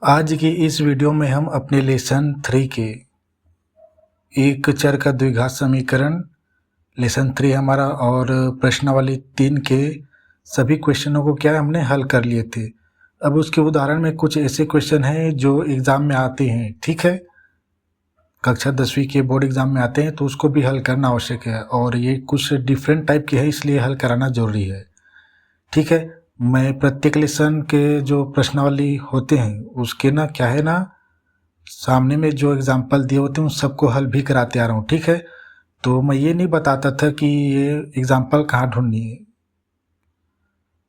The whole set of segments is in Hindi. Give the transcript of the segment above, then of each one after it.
आज की इस वीडियो में हम अपने लेसन 3 के एक चर का द्विघात समीकरण लेसन 3 हमारा और प्रश्नावली 3 के सभी क्वेश्चनों को क्या हमने हल कर लिए थे। अब उसके उदाहरण में कुछ ऐसे क्वेश्चन हैं जो एग्ज़ाम में आते हैं, ठीक है, कक्षा 10वीं के बोर्ड एग्ज़ाम में आते हैं, तो उसको भी हल करना आवश्यक है और ये कुछ डिफरेंट टाइप के हैं, इसलिए हल कराना ज़रूरी है, ठीक है। मैं प्रत्येक लेसन के जो प्रश्नावली होते हैं उसके ना क्या है ना, सामने में जो एग्जाम्पल दिए होते हैं उन सबको हल भी कराते आ रहा हूँ, ठीक है। तो मैं ये नहीं बताता था कि ये एग्जाम्पल कहाँ ढूंढनी है,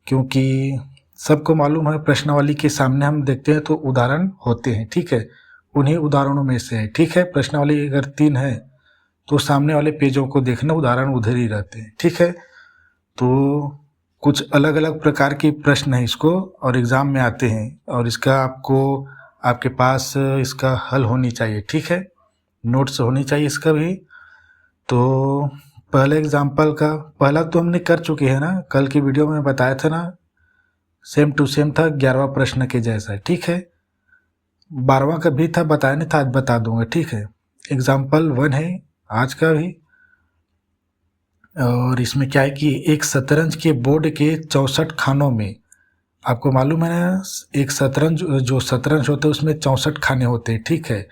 क्योंकि सबको मालूम है प्रश्नावली के सामने हम देखते हैं तो उदाहरण होते हैं, ठीक है, उन्हीं उदाहरणों में से है, ठीक है। प्रश्नावली अगर 3 है तो सामने वाले पेजों को देखना, उदाहरण उधर ही रहते हैं, ठीक है। तो कुछ अलग अलग प्रकार के प्रश्न हैं इसको और एग्ज़ाम में आते हैं और इसका आपको आपके पास इसका हल होनी चाहिए, ठीक है, नोट्स होनी चाहिए इसका भी। तो पहले एग्जाम्पल का पहला तो हमने कर चुके हैं ना, कल की वीडियो में बताया था ना, सेम टू सेम था, 11वां प्रश्न के जैसा, ठीक है। 12वां का भी था, बताया नहीं था, आज बता दूंगा, ठीक है। एग्जाम्पल 1 है आज का भी और इसमें क्या है कि एक शतरंज के बोर्ड के 64 खानों में, आपको मालूम है ना, एक शतरंज जो शतरंज होता है उसमें 64 खाने होते हैं, ठीक है।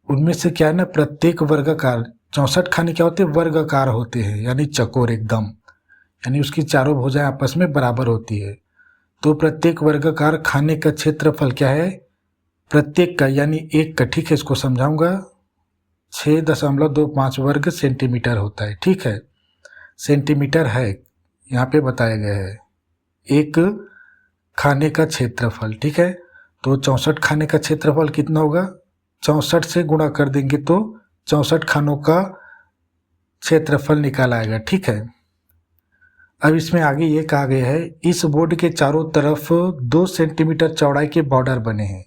उनमें से क्या है ना, प्रत्येक वर्गाकार 64 खाने क्या होते हैं, वर्गाकार होते हैं, यानी चकोर एकदम, यानी उसकी चारों भुजाएं आपस में बराबर होती है। तो प्रत्येक वर्गाकार खाने का क्षेत्रफल क्या है, प्रत्येक का यानी एक का, ठीक है, इसको समझाऊंगा, 6.25 वर्ग सेंटीमीटर होता है, ठीक है, सेंटीमीटर है यहाँ पे बताया गया है एक खाने का क्षेत्रफल, ठीक है। तो 64 खाने का क्षेत्रफल कितना होगा, 64 से गुणा कर देंगे तो 64 खानों का क्षेत्रफल निकाल आएगा, ठीक है। अब इसमें आगे ये कहा गया है, इस बोर्ड के चारों तरफ 2 सेंटीमीटर चौड़ाई के बॉर्डर बने हैं।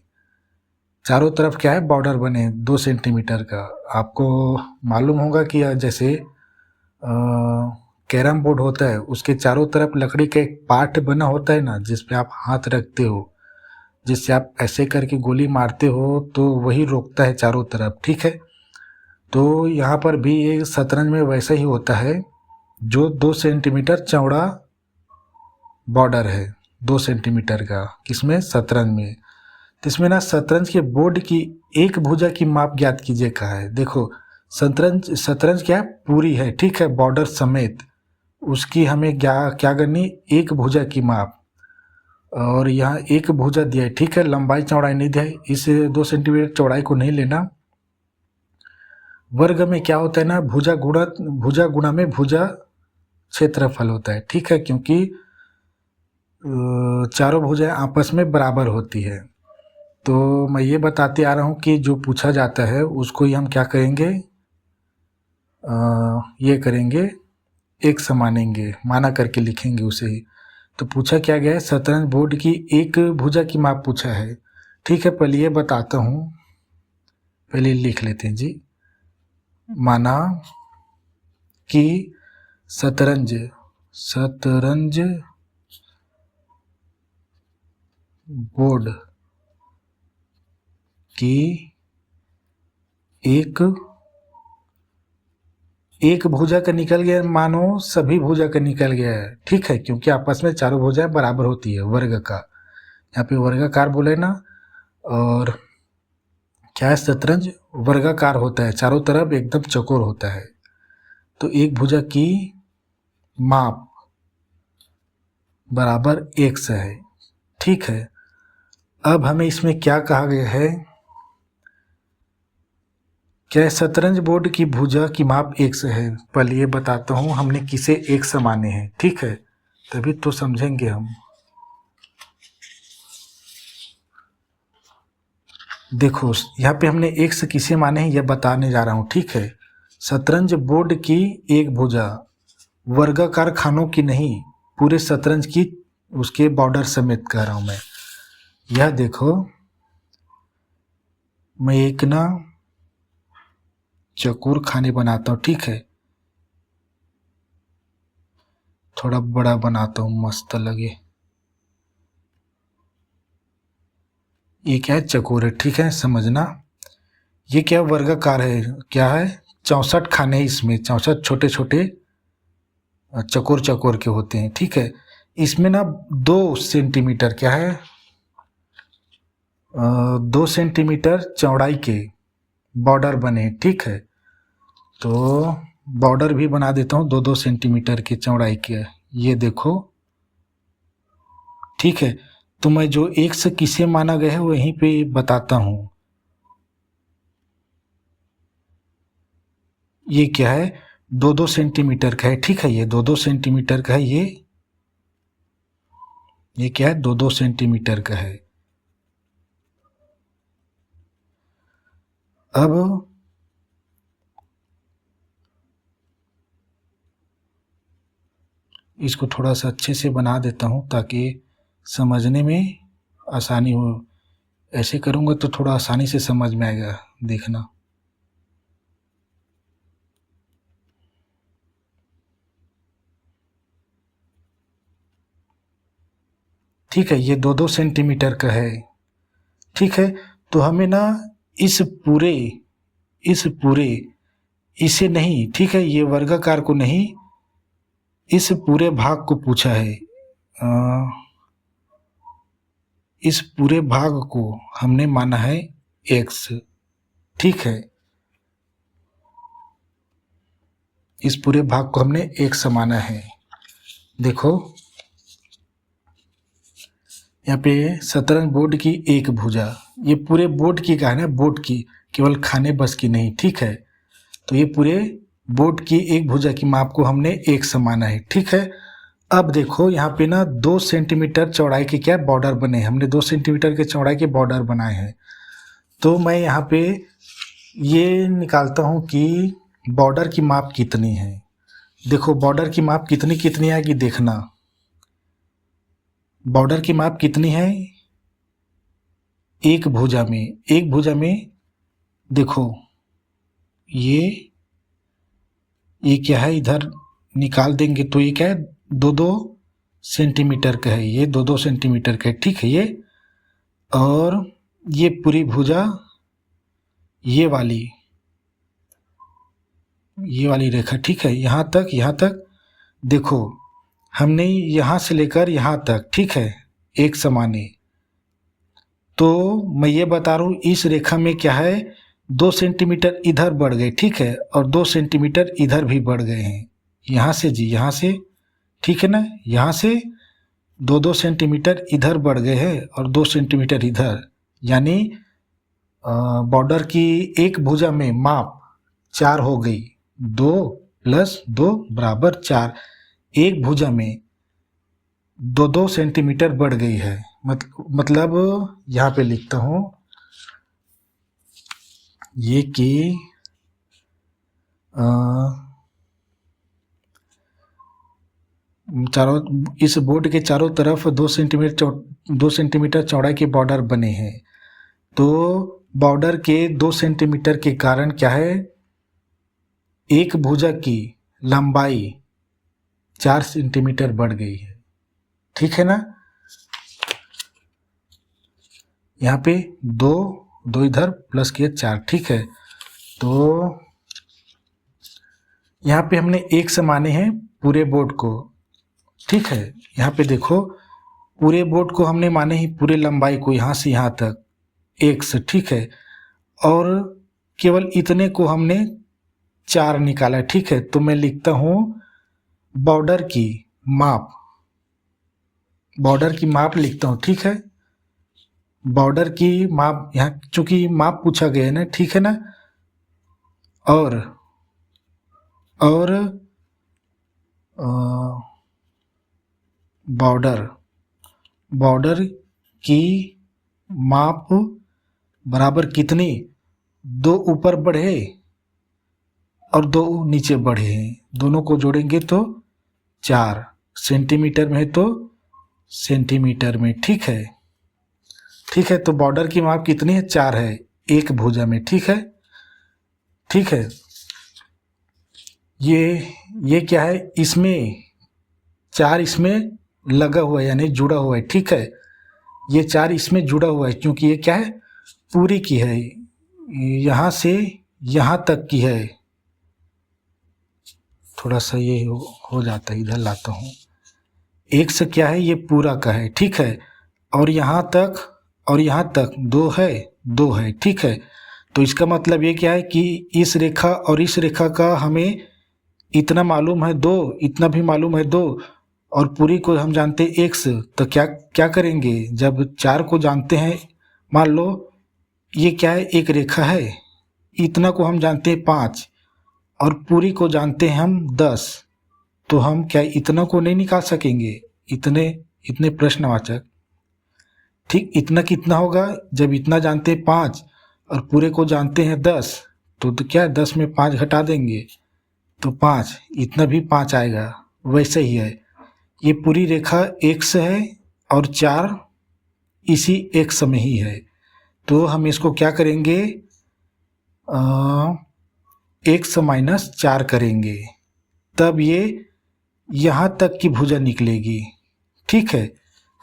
चारों तरफ क्या है, बॉर्डर बने हैं 2 सेंटीमीटर का। आपको मालूम होगा कि जैसे कैरम बोर्ड होता है उसके चारों तरफ लकड़ी का एक पार्ट बना होता है ना, जिस पे आप हाथ रखते हो, जिससे आप ऐसे करके गोली मारते हो तो वही रोकता है चारों तरफ, ठीक है। तो यहाँ पर भी एक शतरंज में वैसा ही होता है, जो 2 सेंटीमीटर चौड़ा बॉर्डर है, 2 सेंटीमीटर का, किसमें, शतरंज में। तो इसमें ना शतरंज के बोर्ड की एक भुजा की माप ज्ञात कीजिए कहा है। देखो शतरंज शतरंज क्या है, पूरी है, ठीक है, बॉर्डर समेत, उसकी हमें क्या क्या करनी, एक भुजा की माप, और यहाँ एक भुजा दिया है, ठीक है, लंबाई चौड़ाई नहीं दिया है, इस 2 सेंटीमीटर चौड़ाई को नहीं लेना। वर्ग में क्या होता है ना, भुजा गुणा में भुजा क्षेत्रफल होता है, ठीक है, क्योंकि चारों भुजाएं आपस में बराबर होती है। तो मैं ये बताते आ रहा हूँ कि जो पूछा जाता है उसको ही हम क्या करेंगे, ये करेंगे, एक समानेंगे, माना करके लिखेंगे उसे ही। तो पूछा क्या गया है, शतरंज बोर्ड की एक भुजा की माप पूछा है, ठीक है। पहले ये बताता हूँ, पहले लिख लेते हैं जी। माना कि शतरंज शतरंज बोर्ड की एक भुजा का निकल गया, मानो सभी भुजा का निकल गया है, ठीक है, क्योंकि आपस में चारों भुजाएं बराबर होती है, वर्ग का, यहाँ पे वर्गाकार बोले ना। और क्या है, शतरंज वर्गाकार होता है, चारों तरफ एकदम चौकोर होता है। तो एक भुजा की माप बराबर 1 है, ठीक है। अब हमें इसमें क्या कहा गया है, क्या शतरंज बोर्ड की भुजा की माप 1 है। पहले ये बताता हूँ हमने किसे 1 माने हैं, ठीक है, तभी तो समझेंगे हम। देखो यहाँ पे हमने 1 किसे माने हैं, यह बताने जा रहा हूँ, ठीक है। शतरंज बोर्ड की एक भुजा, वर्गाकार खानों की नहीं, पूरे शतरंज की, उसके बॉर्डर समेत कह रहा हूँ मैं। यह देखो, मैं एक ना चकोर खाने बनाता हूँ, ठीक है, थोड़ा बड़ा बनाता हूँ, मस्त लगे। ये क्या है, चकोर है, ठीक है, समझना। ये क्या वर्गाकार है, क्या है, 64 खाने इसमें, 64 छोटे छोटे चकोर चकोर के होते हैं, ठीक है। इसमें ना 2 सेंटीमीटर क्या है, 2 सेंटीमीटर चौड़ाई के बॉर्डर बने, ठीक है। तो बॉर्डर भी बना देता हूँ 2-2 सेंटीमीटर की चौड़ाई के, ये देखो, ठीक है। तो मैं जो एक से किसे माना गया है वहीं पे बताता हूँ। ये क्या है, 2-2 सेंटीमीटर का है, ठीक है, ये 2-2 सेंटीमीटर का है, ये क्या है, 2-2 सेंटीमीटर का है। अब इसको थोड़ा सा अच्छे से बना देता हूँ ताकि समझने में आसानी हो। ऐसे करूँगा तो थोड़ा आसानी से समझ में आएगा, देखना। ठीक है, ये 2-2 सेंटीमीटर का है, ठीक है। तो हमें ना इस पूरे इसे नहीं, ठीक है, ये वर्गाकार को नहीं, इस पूरे भाग को पूछा है। इस पूरे भाग को हमने माना है x, ठीक है। इस पूरे भाग को हमने x माना है। देखो यहाँ पे शतरंज बोर्ड की एक भुजा, ये पूरे बोर्ड की का है ना, बोर्ड की, केवल खाने बस की नहीं, ठीक है। तो ये पूरे बोर्ड की एक भुजा की माप को हमने x माना है, ठीक है। अब देखो यहाँ पे ना 2 सेंटीमीटर चौड़ाई के क्या बॉर्डर बने हैं, हमने 2 सेंटीमीटर के चौड़ाई के बॉर्डर बनाए हैं। तो मैं यहाँ पे ये निकालता हूँ कि बॉर्डर की माप कितनी है। देखो बॉर्डर की माप कितनी कितनी आएगी, देखना। बॉर्डर की माप कितनी है, एक भुजा में देखो ये क्या है, इधर निकाल देंगे तो ये क्या है, 2-2 सेंटीमीटर का है, ये 2-2 सेंटीमीटर का है, ठीक है। ये और ये पूरी भुजा, ये वाली रेखा, ठीक है, यहाँ तक देखो, हमने यहाँ से लेकर यहाँ तक, ठीक है, एक समान है। तो मैं ये बता रहा हूँ इस रेखा में क्या है, 2 सेंटीमीटर इधर बढ़ गए, ठीक है, और 2 सेंटीमीटर इधर भी बढ़ गए हैं, यहाँ से जी, यहाँ से, ठीक है ना, यहाँ से 2-2 सेंटीमीटर इधर बढ़ गए हैं और 2 सेंटीमीटर इधर, यानी बॉर्डर की एक भुजा में माप 4 हो गई, 2 + 2 = 4। एक भुजा में 2-2 सेंटीमीटर बढ़ गई है, मतलब यहाँ पे लिखता हूँ ये कि चारों, इस बोर्ड के चारों तरफ 2 सेंटीमीटर चौड़ाई के बॉर्डर बने हैं। तो बॉर्डर के 2 सेंटीमीटर के कारण क्या है, एक भुजा की लंबाई 4 सेंटीमीटर बढ़ गई है, ठीक है ना। यहाँ पे 2 इधर प्लस किए 4, ठीक है। तो यहाँ पे हमने एक से माने हैं पूरे बोर्ड को, ठीक है। यहाँ पे देखो पूरे बोर्ड को हमने माने ही पूरे लंबाई को, यहाँ से यहाँ तक x, ठीक है, और केवल इतने को हमने 4 निकाला, ठीक है। तो मैं लिखता हूँ बॉर्डर की माप लिखता हूँ, ठीक है। बॉर्डर की माप, यहाँ चूंकि माप पूछा गया है ना, ठीक है ना, और बॉर्डर की माप बराबर कितनी, 2 ऊपर बढ़े और 2 नीचे बढ़े हैं, दोनों को जोड़ेंगे तो 4 सेंटीमीटर में है, तो सेंटीमीटर में, ठीक है, ठीक है। तो बॉर्डर की माप कितनी है, 4 है एक भुजा में, ठीक है, ठीक है। ये क्या है, इसमें 4 इसमें लगा हुआ है, यानी जुड़ा हुआ है, ठीक है। ये 4 इसमें जुड़ा हुआ है क्योंकि ये क्या है, पूरी की है, यहाँ से यहाँ तक की है। थोड़ा सा ये हो जाता है, इधर लाता हूँ। x क्या है, ये पूरा का है, ठीक है। और यहाँ तक 2 है, ठीक है। तो इसका मतलब ये क्या है कि इस रेखा और इस रेखा का हमें इतना मालूम है 2, इतना भी मालूम है 2, और पूरी को हम जानते हैं x। तो क्या करेंगे, जब 4 को जानते हैं, मान लो ये क्या है, एक रेखा है, इतना को हम जानते हैं 5 और पूरी को जानते हैं हम 10, तो हम क्या इतना को नहीं निकाल सकेंगे, इतने प्रश्नवाचक, ठीक। इतना कितना होगा, जब इतना जानते हैं 5 और पूरे को जानते हैं 10, तो क्या 10 में 5 घटा देंगे तो 5, इतना भी 5 आएगा। वैसे ही है, ये पूरी रेखा x है और 4 इसी x में ही है, तो हम इसको क्या करेंगे, x माइनस 4 करेंगे, तब ये यहाँ तक की भुजा निकलेगी, ठीक है।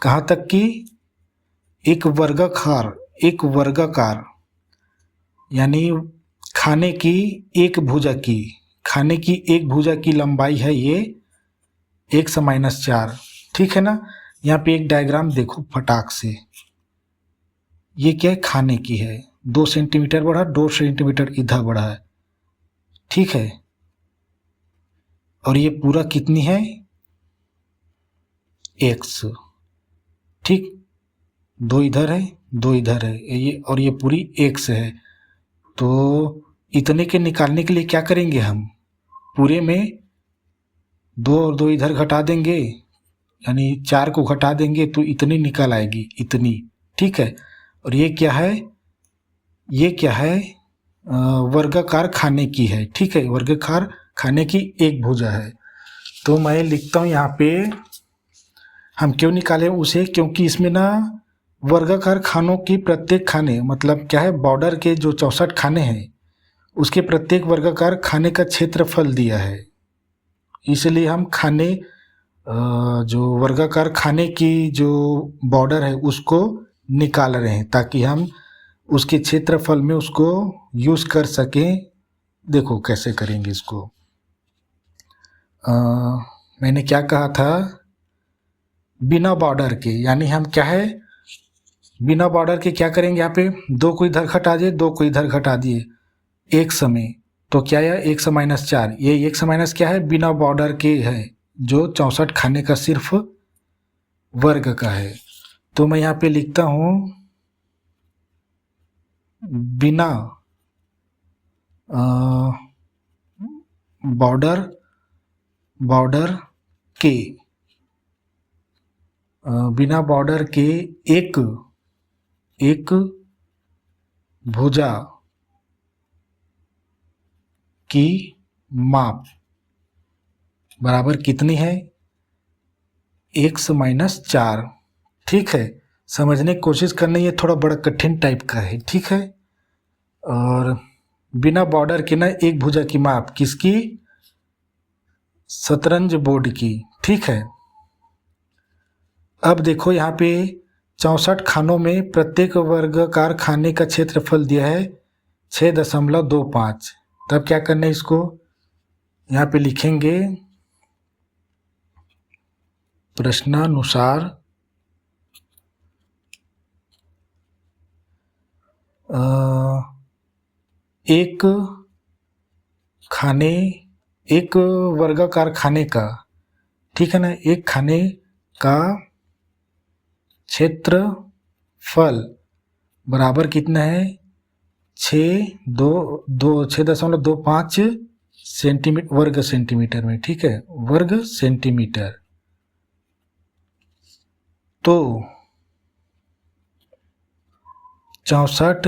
कहाँ तक की, एक वर्गाकार यानी खाने की एक भुजा की लंबाई है ये x माइनस 4, ठीक है ना। यहाँ पे एक डायग्राम देखो फटाक से, ये क्या है, खाने की है, 2 सेंटीमीटर बढ़ा, 2 सेंटीमीटर इधर बढ़ा है, ठीक है। और ये पूरा कितनी है, x, ठीक। 2 इधर है, 2 इधर है, ये और ये पूरी x है। तो इतने के निकालने के लिए क्या करेंगे हम, पूरे में 2 और 2 इधर घटा देंगे, यानी 4 को घटा देंगे तो इतनी निकल आएगी, इतनी, ठीक है। और ये क्या है, वर्गाकार खाने की है, ठीक है, वर्गाकार खाने की एक भुजा है। तो मैं लिखता हूँ यहाँ पे, हम क्यों निकाले उसे, क्योंकि इसमें ना वर्गाकार खानों की प्रत्येक खाने, मतलब क्या है, बॉर्डर के जो 64 खाने हैं उसके प्रत्येक वर्गाकार खाने का क्षेत्रफल दिया है, इसलिए हम खाने जो वर्गाकार खाने की जो बॉर्डर है उसको निकाल रहे हैं, ताकि हम उसके क्षेत्रफल में उसको यूज़ कर सकें। देखो कैसे करेंगे इसको, मैंने क्या कहा था, बिना बॉर्डर के, यानी हम क्या है, बिना बॉर्डर के क्या करेंगे, यहाँ पे 2 को इधर घटा दिए, 2 को इधर घटा दिए एक समय, तो क्या है, 1 माइनस 4, ये 1 माइनस क्या है, बिना बॉर्डर के है, जो 64 खाने का सिर्फ वर्ग का है। तो मैं यहाँ पे लिखता हूँ बिना बॉर्डर के, बिना बॉर्डर के एक भुजा की माप बराबर कितनी है, x माइनस 4, ठीक है। समझने की कोशिश करना, ये थोड़ा बड़ा कठिन टाइप का है, ठीक है। और बिना बॉर्डर के ना एक भुजा की माप किसकी, शतरंज बोर्ड की, ठीक है। अब देखो यहाँ पे 64 खानों में प्रत्येक वर्गाकार खाने का क्षेत्रफल दिया है 6.25, तब क्या करना है, इसको यहाँ पे लिखेंगे प्रश्नानुसार एक वर्गाकार खाने का, ठीक है ना, एक खाने का क्षेत्रफल बराबर कितना है, 6.25 सेंटीमीटर, वर्ग सेंटीमीटर में, ठीक है, वर्ग सेंटीमीटर। तो 64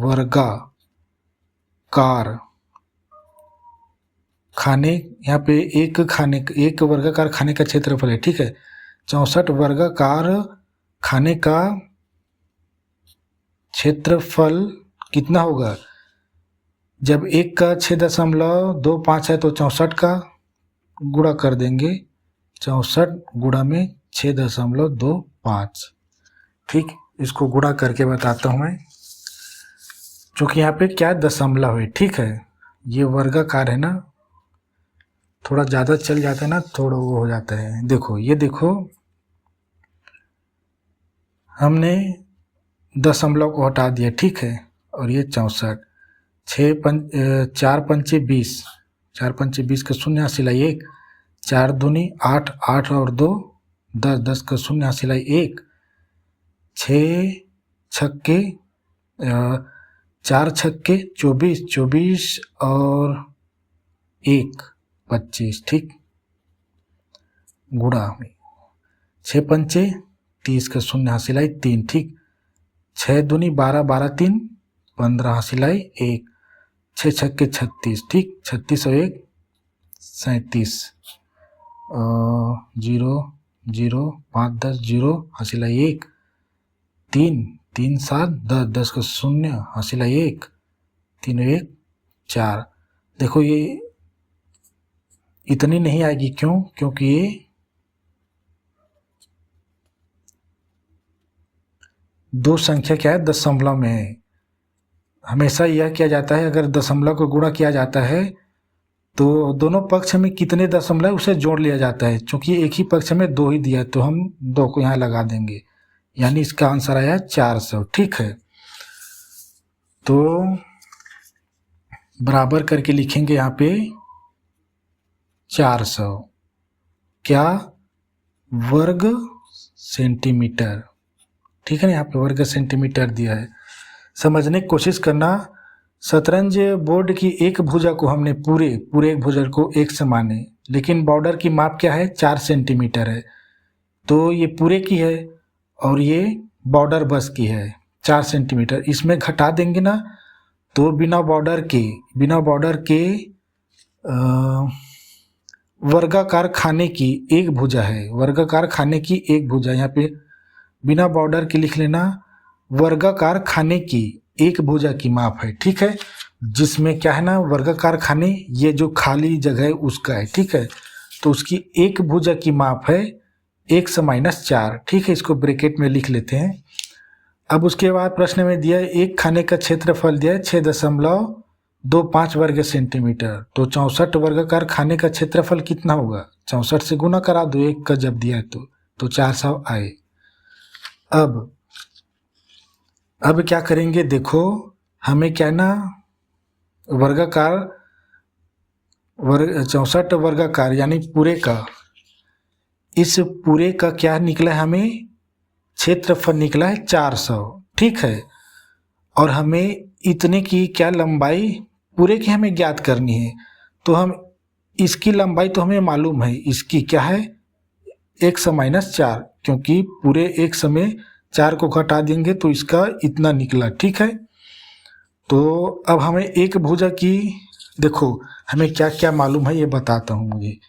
वर्गाकार खाने, यहाँ पे एक वर्गाकार खाने का क्षेत्रफल है, ठीक है। 64 वर्गाकार खाने का क्षेत्रफल कितना होगा, जब 1 का 6.25 है तो 64 का गुणा कर देंगे, 64 गुणा में 6.25, ठीक, इसको गुणा करके बताता हूँ मैं, क्योंकि यहाँ पे क्या दशमलव है। ठीक है, ये वर्गाकार है ना, थोड़ा ज़्यादा चल जाता है ना, थोड़ा वो हो जाता है। देखो ये देखो, हमने दशमलव को हटा दिया। ठीक है, और ये 64, 4 पंचे 20, 4 पंचे 20 का शून्य यहाँ सिलाई 1, 4 दूनी 8, 8 और 2 10, 10 का शून्य यहाँ सिलाई 1, 6 छक्के 4 छक्के 24, 24 और 1 25। ठीक, गुणा 6 पंचे 30 का शून्य यहाँ सिलाई 3। ठीक, 6 दूनी 12, 12 3 15 यहाँ सिलाई 1, 6 छक्के 36। ठीक, 36 और 1 37, 0 0 5 10 0 यहाँ सिलाई 1, 3 3 7 10, 10 का शून्य यहाँ सिलाई 1, 3 और 1 4। देखो ये इतनी नहीं आएगी, क्यों? क्योंकि ये दो संख्या क्या है, दशमलव में है। हमेशा यह किया जाता है, अगर दशमलव को गुणा किया जाता है तो दोनों पक्ष में कितने दशमलव उसे जोड़ लिया जाता है। क्योंकि एक ही पक्ष में 2 ही दिया है तो हम 2 को यहाँ लगा देंगे, यानी इसका आंसर आया 400। ठीक है, तो बराबर करके लिखेंगे यहाँ पे 400 क्या, वर्ग सेंटीमीटर। ठीक है ना, यहाँ पे वर्ग सेंटीमीटर दिया है। समझने की कोशिश करना, शतरंज बोर्ड की एक भुजा को हमने पूरे एक भुजा को 1 से माने, लेकिन बॉर्डर की माप क्या है, 4 सेंटीमीटर है। तो ये पूरे की है और ये बॉर्डर बस की है 4 सेंटीमीटर। इसमें घटा देंगे ना तो बिना बॉर्डर के वर्गाकार खाने की एक भुजा है, वर्गाकार खाने की एक भुजा। यहाँ पे बिना बॉर्डर के लिख लेना, वर्गाकार खाने की एक भुजा की माप है। ठीक है, जिसमें क्या है ना, वर्गाकार खाने ये जो खाली जगह है उसका है। ठीक है, तो उसकी एक भुजा की माप है 1 से -4। ठीक है, इसको ब्रैकेट में लिख लेते हैं। अब उसके बाद प्रश्न में दिया है एक खाने का क्षेत्रफल दिया है 6.25 वर्ग सेंटीमीटर। तो 64 वर्गाकार खाने का क्षेत्रफल कितना होगा, 64 से गुना करा दो, 1 का जब दिया है तो 400 आए। अब क्या करेंगे, देखो हमें क्या ना, 64 वर्गाकार यानी पूरे का, इस पूरे का क्या निकला है, हमें क्षेत्रफल निकला है 400। ठीक है, और हमें इतने की क्या लंबाई पूरे की हमें ज्ञात करनी है। तो हम इसकी लंबाई तो हमें मालूम है, इसकी क्या है 1 से -4, क्योंकि पूरे 1 समय 4 को घटा देंगे तो इसका इतना निकला। ठीक है, तो अब हमें एक भुजा की, देखो हमें क्या क्या मालूम है ये बताता हूँ मुझे।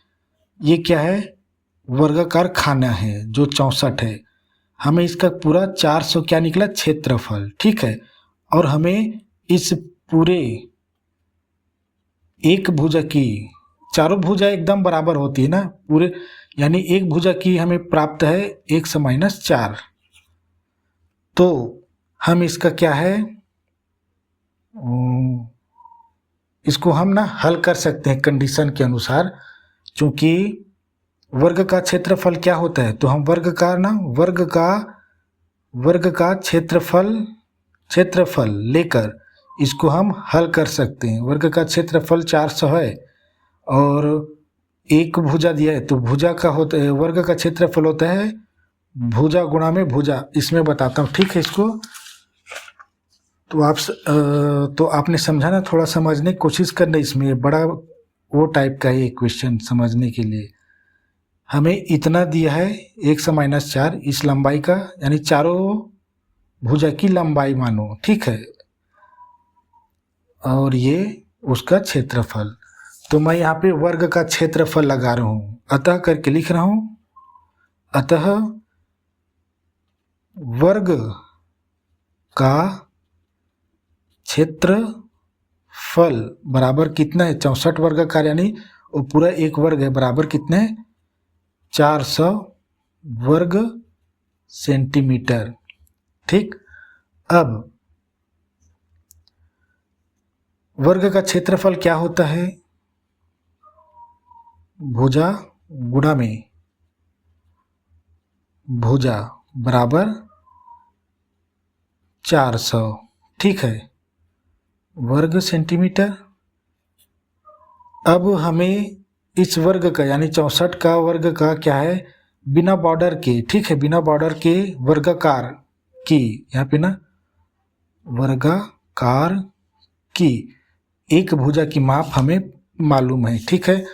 ये क्या है, वर्गाकार खाना है जो 64 है, हमें इसका पूरा 400 क्या निकला क्षेत्रफल। ठीक है, और हमें इस पूरे एक भुजा की, चारों भुजा एकदम बराबर होती है ना पूरे, यानी एक भुजा की हमें प्राप्त है 1 से -4। तो हम इसका क्या है, इसको हम ना हल कर सकते हैं कंडीशन के अनुसार। क्योंकि वर्ग का क्षेत्रफल क्या होता है, तो हम वर्ग का क्षेत्रफल लेकर इसको हम हल कर सकते हैं। वर्ग का क्षेत्रफल 400 है और एक भुजा दिया है, तो भुजा का होता है, वर्ग का क्षेत्रफल होता है भुजा गुणा में भुजा। इसमें बताता हूँ, ठीक है, इसको तो आपने समझा ना, थोड़ा समझने की कोशिश करना। इसमें बड़ा वो टाइप का है क्वेश्चन समझने के लिए। हमें इतना दिया है 1 से -4 इस लंबाई का, यानी चारों भुजा की लंबाई मानो। ठीक है, और ये उसका क्षेत्रफल। तो मैं यहाँ पे वर्ग का क्षेत्रफल लगा रहा हूँ, अतः करके लिख रहा हूँ। अतः वर्ग का क्षेत्रफल बराबर कितना है, 64 वर्गाकार यानी वो पूरा एक वर्ग है, बराबर कितने 400 वर्ग सेंटीमीटर। ठीक। अब वर्ग का क्षेत्रफल क्या होता है? भुजा गुणा में भुजा बराबर 400, ठीक है, वर्ग सेंटीमीटर। अब हमें इस वर्ग का यानी 64 का वर्ग का क्या है, बिना बॉर्डर के, ठीक है, बिना बॉर्डर के वर्गाकार की, यहाँ पे ना वर्गाकार की एक भुजा की माप हमें मालूम है, ठीक है।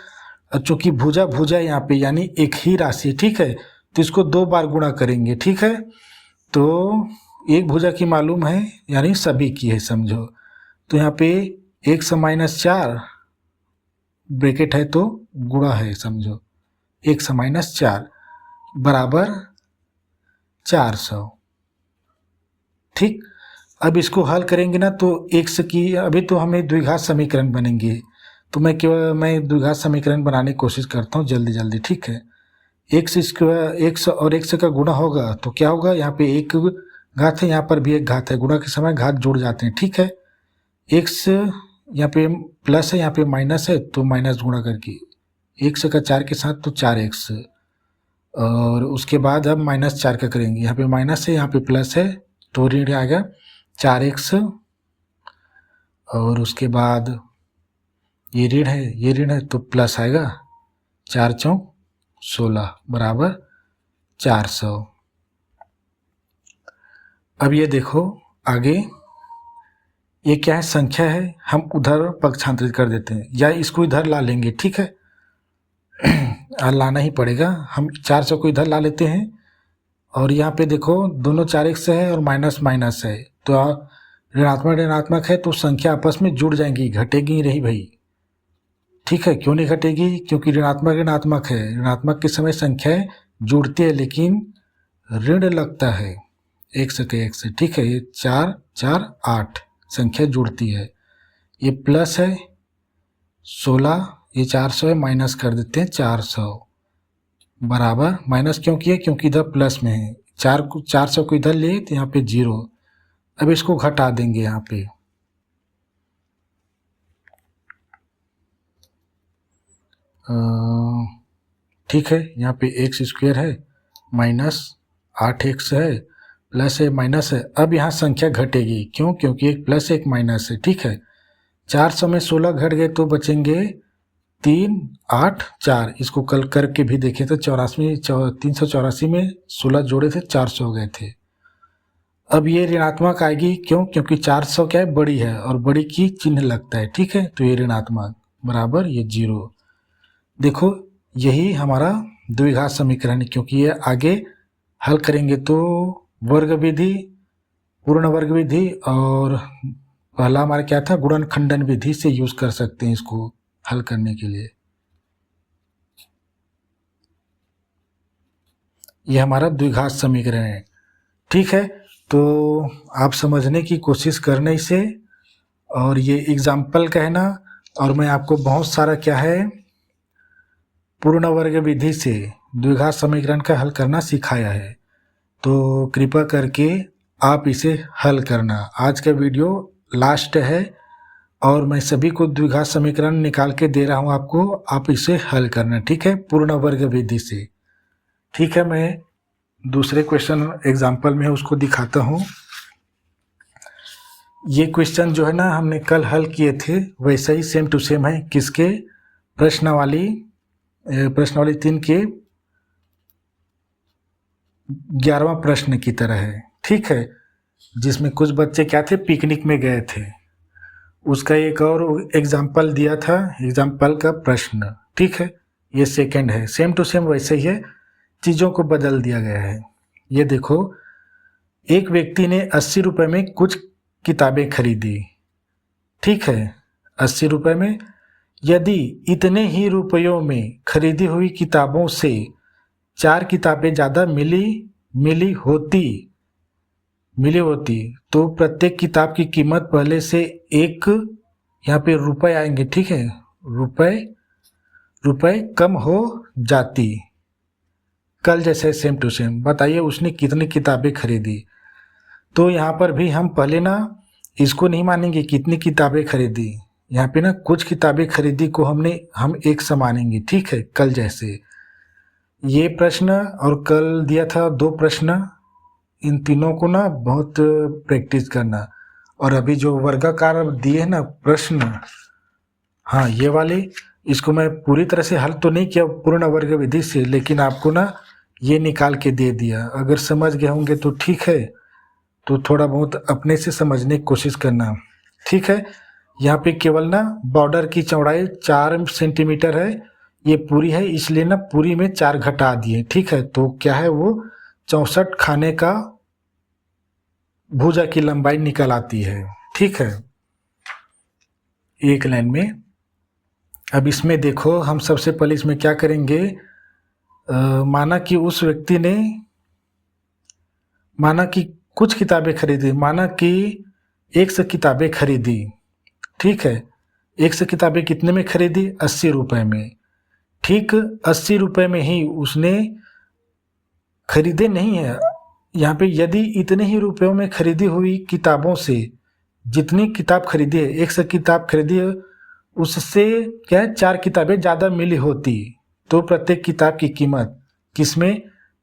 और चूंकि भुजा भुजा यहाँ पे यानी एक ही राशि, ठीक है, तो इसको 2 बार गुणा करेंगे, ठीक है। तो एक भुजा की मालूम है यानी सभी की है समझो। तो यहाँ पे 100-4 ब्रैकेट है तो गुणा है समझो, 100-4 बराबर 400, ठीक। अब इसको हल करेंगे ना तो x की, अभी तो हमें द्विघात समीकरण बनेंगे, तो मैं द्विघात समीकरण बनाने की कोशिश करता हूँ जल्दी जल्दी, ठीक है। x और x का गुणा होगा तो क्या होगा, यहाँ पे एक घात है, यहाँ पर भी एक घात है, गुणा के समय घात जुड़ जाते हैं, ठीक है। x यहाँ पे प्लस है, यहाँ पे माइनस है, तो माइनस गुणा करके x का 4 के साथ तो 4x, और उसके बाद अब -4 का करेंगे, यहाँ पे माइनस है, यहाँ पे प्लस है, तो ऋण आ गया 4x, और उसके बाद ये ऋण है तो प्लस आएगा, 4×4 = 16 बराबर 400। अब ये देखो आगे, ये क्या है, संख्या है, हम उधर पक्षांतरित कर देते हैं या इसको इधर ला लेंगे, ठीक है। लाना ही पड़ेगा, हम 400 को इधर ला लेते हैं, और यहाँ पे देखो दोनों 4x है और माइनस माइनस है, तो ऋणात्मक ऋणात्मक है तो संख्या आपस में जुड़ जाएंगी, घटेगी ही नहीं भाई, ठीक है। क्यों नहीं घटेगी, क्योंकि ऋणात्मक ऋणात्मक है, ऋणात्मक के समय संख्याएं जुड़ती है लेकिन ऋण लगता है x के x से, ठीक है। ये 4 4 8 संख्या जुड़ती है, ये प्लस है 16, ये 400 है, माइनस कर देते हैं 400 बराबर, माइनस क्यों किए, क्योंकि इधर प्लस में है, 400 को इधर लिए तो यहाँ पे 0, अब इसको घटा देंगे यहाँ पे, ठीक है। यहाँ पे x² है, -8x है, प्लस है माइनस है, अब यहाँ संख्या घटेगी, क्यों, क्योंकि एक प्लस एक माइनस है, ठीक है। 400 में 16 घट गए तो बचेंगे 3 8 4, इसको कल करके भी देखे तो 384 में 16 जोड़े थे 400 हो गए थे। अब ये ऋणात्मक आएगी, क्यों, क्योंकि 400 क्या है, बड़ी है और बड़ी की चिन्ह लगता है, ठीक है, तो ये ऋणात्मक बराबर ये 0। देखो यही हमारा द्विघात समीकरण है, क्योंकि ये आगे हल करेंगे तो वर्ग विधि, पूर्ण वर्ग विधि, और पहला हमारा क्या था, गुणन खंडन विधि से यूज कर सकते हैं इसको हल करने के लिए। ये हमारा द्विघात समीकरण है, ठीक है। तो आप समझने की कोशिश करना इसे, और ये एग्जाम्पल का है ना, और मैं आपको बहुत सारा क्या है, पूर्ण वर्ग विधि से द्विघात समीकरण का हल करना सिखाया है, तो कृपया करके आप इसे हल करना। आज का वीडियो लास्ट है और मैं सभी को द्विघात समीकरण निकाल के दे रहा हूँ आपको, आप इसे हल करना, ठीक है, पूर्ण वर्ग विधि से, ठीक है। मैं दूसरे क्वेश्चन एग्जाम्पल में उसको दिखाता हूँ। ये क्वेश्चन जो है ना हमने कल हल किए थे वैसा ही सेम टू सेम है, किसके, प्रश्नावली 3 के 11वां प्रश्न की तरह है, ठीक है, जिसमें कुछ बच्चे क्या थे, पिकनिक में गए थे, उसका एक और एग्जाम्पल दिया था, एग्जाम्पल का प्रश्न, ठीक है। ये सेकंड है, सेम टू सेम वैसे ही है, चीज़ों को बदल दिया गया है। ये देखो, एक व्यक्ति ने 80 रुपये में कुछ किताबें खरीदी, ठीक है, 80 रुपये में, यदि इतने ही रुपयों में खरीदी हुई किताबों से 4 किताबें ज़्यादा मिली होती तो प्रत्येक किताब की कीमत पहले से एक, यहाँ पे रुपए आएंगे, ठीक है, रुपए कम हो जाती। कल जैसे सेम टू सेम, बताइए उसने कितनी किताबें खरीदी। तो यहाँ पर भी हम पहले ना इसको नहीं मानेंगे कितनी किताबें खरीदी, यहाँ पे ना कुछ किताबें खरीदी को हम एक सा मानेंगे, ठीक है। कल जैसे ये प्रश्न और कल दिया था 2 प्रश्न, इन तीनों को ना बहुत प्रैक्टिस करना। और अभी जो वर्गाकार दिए हैं ना प्रश्न, हाँ ये वाले, इसको मैं पूरी तरह से हल तो नहीं किया पूर्ण वर्ग विधि से, लेकिन आपको ना ये निकाल के दे दिया। अगर समझ गए होंगे तो ठीक है, तो थोड़ा बहुत अपने से समझने की कोशिश करना, ठीक है। यहाँ पे केवल ना बॉर्डर की चौड़ाई 4 सेंटीमीटर है, ये पूरी है, इसलिए ना पूरी में 4 घटा दिए, ठीक है। तो क्या है वो 64 खाने का भुजा की लंबाई निकल आती है, ठीक है, एक लाइन में। अब इसमें देखो हम सबसे पहले इसमें क्या करेंगे, माना कि उस व्यक्ति ने कुछ किताबें खरीदी, माना कि 100 किताबें खरीदी, ठीक है। 100 किताबें कितने में खरीदी, 80 रुपये में, ठीक। 80 रुपये में ही उसने खरीदे नहीं है, यहाँ पे यदि इतने ही रुपयों में खरीदी हुई किताबों से जितनी किताब खरीदी है, 100 किताब खरीदी है, उससे क्या है 4 किताबें ज़्यादा मिली होती, तो प्रत्येक किताब की कीमत किसमें,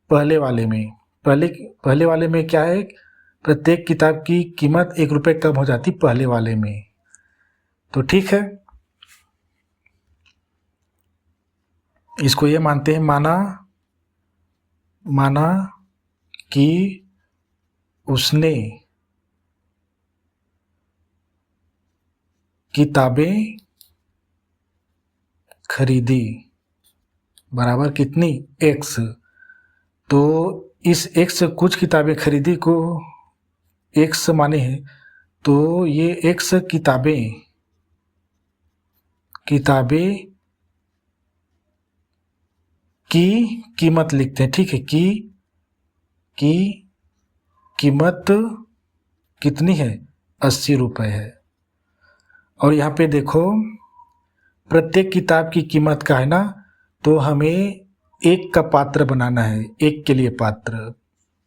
पहले वाले में, पहले वाले में क्या है, प्रत्येक किताब की कीमत 1 रुपये कम हो जाती पहले वाले में। तो ठीक है, इसको ये मानते हैं, माना कि उसने किताबें खरीदी बराबर कितनी, x। तो इस x कुछ किताबें खरीदी को x माने हैं, तो ये x किताबें की कीमत लिखते हैं, ठीक है। की कीमत कितनी है, 80 रुपये है। और यहाँ पे देखो प्रत्येक किताब की कीमत का है ना, तो हमें 1 का पात्र बनाना है, 1 के लिए पात्र।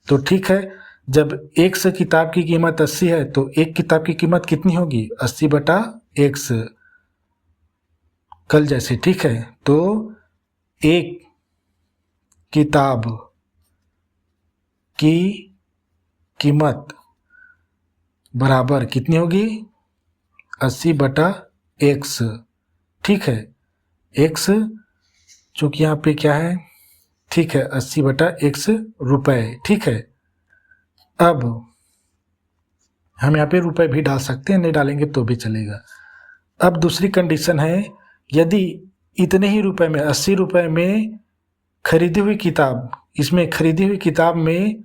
तो ठीक है, जब 100 किताब की कीमत 80 है, तो 1 किताब की कीमत कितनी होगी, 80/x, कल जैसे, ठीक है। तो 1 किताब की कीमत बराबर कितनी होगी, 80/x, ठीक है। x चूँकि यहाँ पे क्या है, ठीक है, 80/x रुपये, ठीक है। अब हम यहाँ पे रुपये भी डाल सकते हैं, नहीं डालेंगे तो भी चलेगा। अब दूसरी कंडीशन है, यदि इतने ही रुपए में, 80 रुपये में खरीदी हुई किताब, इसमें खरीदी हुई किताब में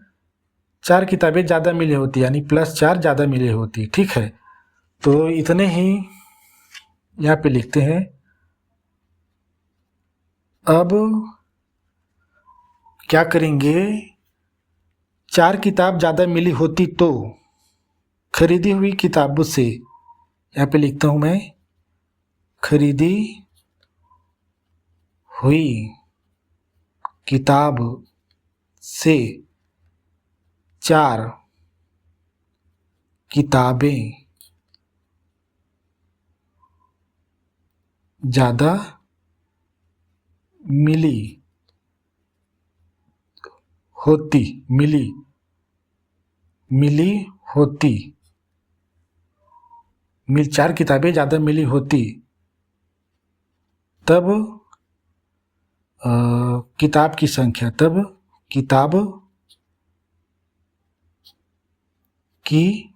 4 किताबें ज़्यादा मिली होती, यानी +4 ज़्यादा मिली होती, ठीक है। तो इतने ही यहाँ पे लिखते हैं। अब क्या करेंगे, 4 किताब ज़्यादा मिली होती तो खरीदी हुई किताबों से, यहाँ पे लिखता हूँ मैं, खरीदी हुई किताब से 4 किताबें ज़्यादा मिली होती, मिली होती, 4 किताबें ज़्यादा मिली होती, तब किताब की संख्या, तब किताब की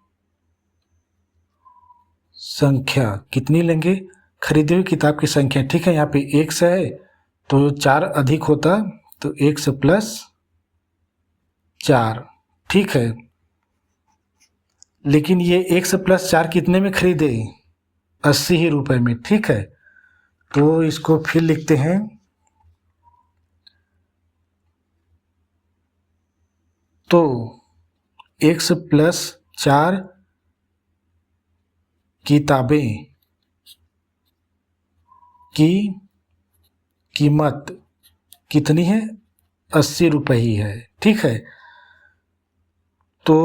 संख्या कितनी लेंगे, खरीदी हुई किताब की संख्या, ठीक है। यहाँ पे 1 है तो 4 अधिक होता, तो 1 + 4, ठीक है। लेकिन ये 1 + 4 कितने में खरीदे, 80 ही रुपये में, ठीक है। तो इसको फिर लिखते हैं, तो 1 + 4 किताबें की कीमत कितनी है, 80 रुपये ही है, ठीक है। तो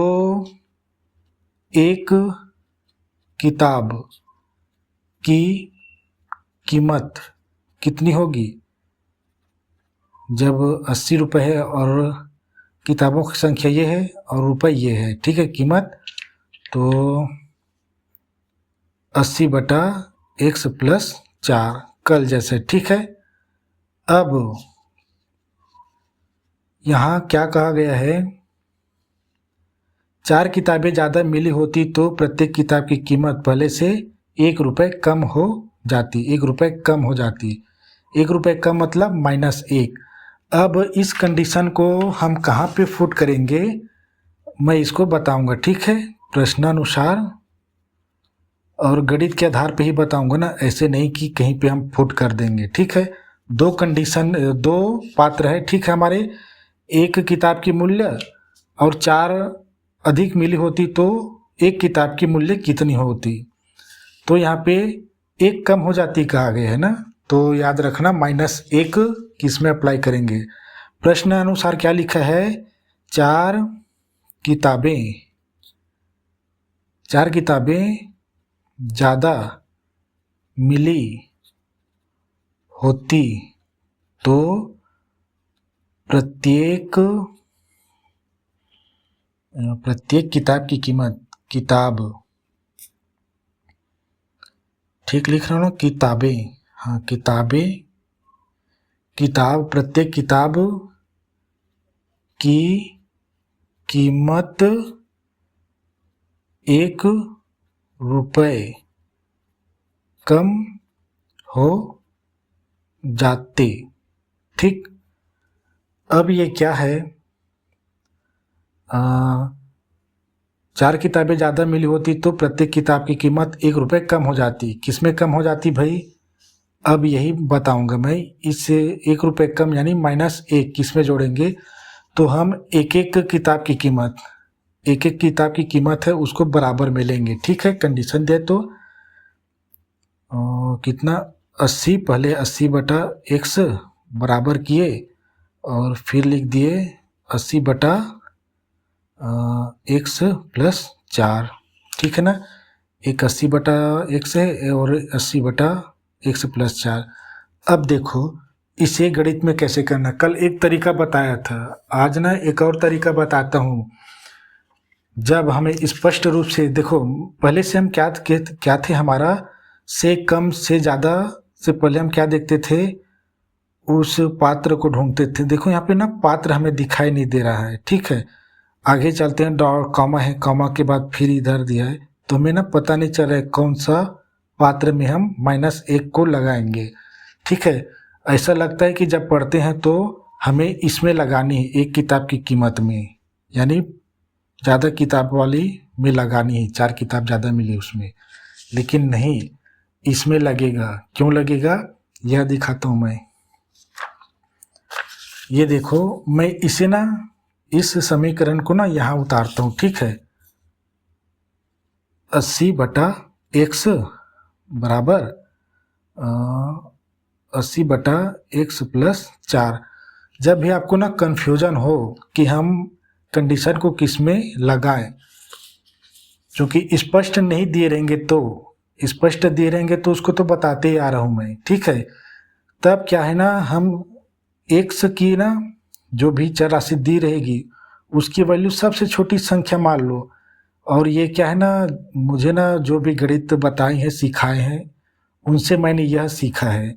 एक किताब की कीमत कितनी होगी? जब 80 रुपये है और किताबों की संख्या ये है और रुपये ये है, ठीक है, कीमत तो 80/x + 4 कल जैसे, ठीक है। अब यहाँ क्या कहा गया है, 4 किताबें ज़्यादा मिली होती तो प्रत्येक किताब की कीमत पहले से 1 रुपये कम हो जाती, 1 रुपये कम हो जाती। 1 रुपये कम मतलब -1। अब इस कंडीशन को हम कहाँ पे फुट करेंगे मैं इसको बताऊंगा, ठीक है, प्रश्नानुसार और गणित के आधार पे ही बताऊंगा ना, ऐसे नहीं कि कहीं पे हम फुट कर देंगे, ठीक है। दो कंडीशन, दो पात्र है, ठीक है हमारे। एक किताब की मूल्य और 4 अधिक मिली होती तो एक किताब की मूल्य कितनी होती, तो यहाँ पे एक कम हो जाती कहा गया है ना, तो याद रखना -1 किस में अप्लाई करेंगे। प्रश्न अनुसार क्या लिखा है, 4 किताबें ज़्यादा मिली होती तो प्रत्येक किताब की कीमत, किताब ठीक लिख रहा हूँ ना, किताबें, हाँ किताबें, किताब, प्रत्येक किताब की कीमत 1 रुपये कम हो जाते, ठीक। अब ये क्या है, 4 किताबें ज़्यादा मिली होती तो प्रत्येक किताब की कीमत 1 रुपये कम हो जाती, किसमें कम हो जाती भाई, अब यही बताऊंगा मैं। इससे 1 रुपये कम यानी -1 किसमें जोड़ेंगे, तो हम एक एक किताब की कीमत है उसको बराबर में लेंगे, ठीक है। कंडीशन दे तो कितना 80, पहले 80/x बराबर किए और फिर लिख दिए 80/x + 4, ठीक है ना। एक 80/x है और 80/x + 4। अब देखो इसे गणित में कैसे करना, कल एक तरीका बताया था, आज ना एक और तरीका बताता हूँ। जब हमें स्पष्ट रूप से देखो, पहले से हम क्या थे, हमारा से कम से ज़्यादा से पहले हम क्या देखते थे, उस पात्र को ढूंढते थे। देखो यहाँ पे ना पात्र हमें दिखाई नहीं दे रहा है, ठीक है। आगे चलते हैं, डॉट कॉमा है, कॉमा के बाद फिर इधर दिया है, तो हमें ना पता नहीं चल रहा है कौन सा पात्र में हम -1 को लगाएंगे, ठीक है। ऐसा लगता है कि जब पढ़ते हैं तो हमें इसमें लगानी है, एक किताब की कीमत में, यानी ज़्यादा किताब वाली में लगानी है, 4 किताब ज़्यादा मिली उसमें, लेकिन नहीं, इसमें लगेगा। क्यों लगेगा यह दिखाता हूँ मैं। ये देखो, मैं इसे ना, इस समीकरण को ना यहाँ उतारता हूँ, ठीक है। 80/x बराबर 80/x + 4। जब भी आपको ना कन्फ्यूजन हो कि हम कंडीशन को किस में लगाएं, क्योंकि स्पष्ट नहीं दिए रहेंगे, तो स्पष्ट दिए रहेंगे तो उसको तो बताते ही आ रहा हूँ मैं, ठीक है। तब क्या है ना, हम x की ना जो भी चर राशि दी रहेगी उसकी वैल्यू सबसे छोटी संख्या मान लो, और ये क्या है ना, मुझे ना जो भी गणित बताए हैं, सिखाए हैं, उनसे मैंने यह सीखा है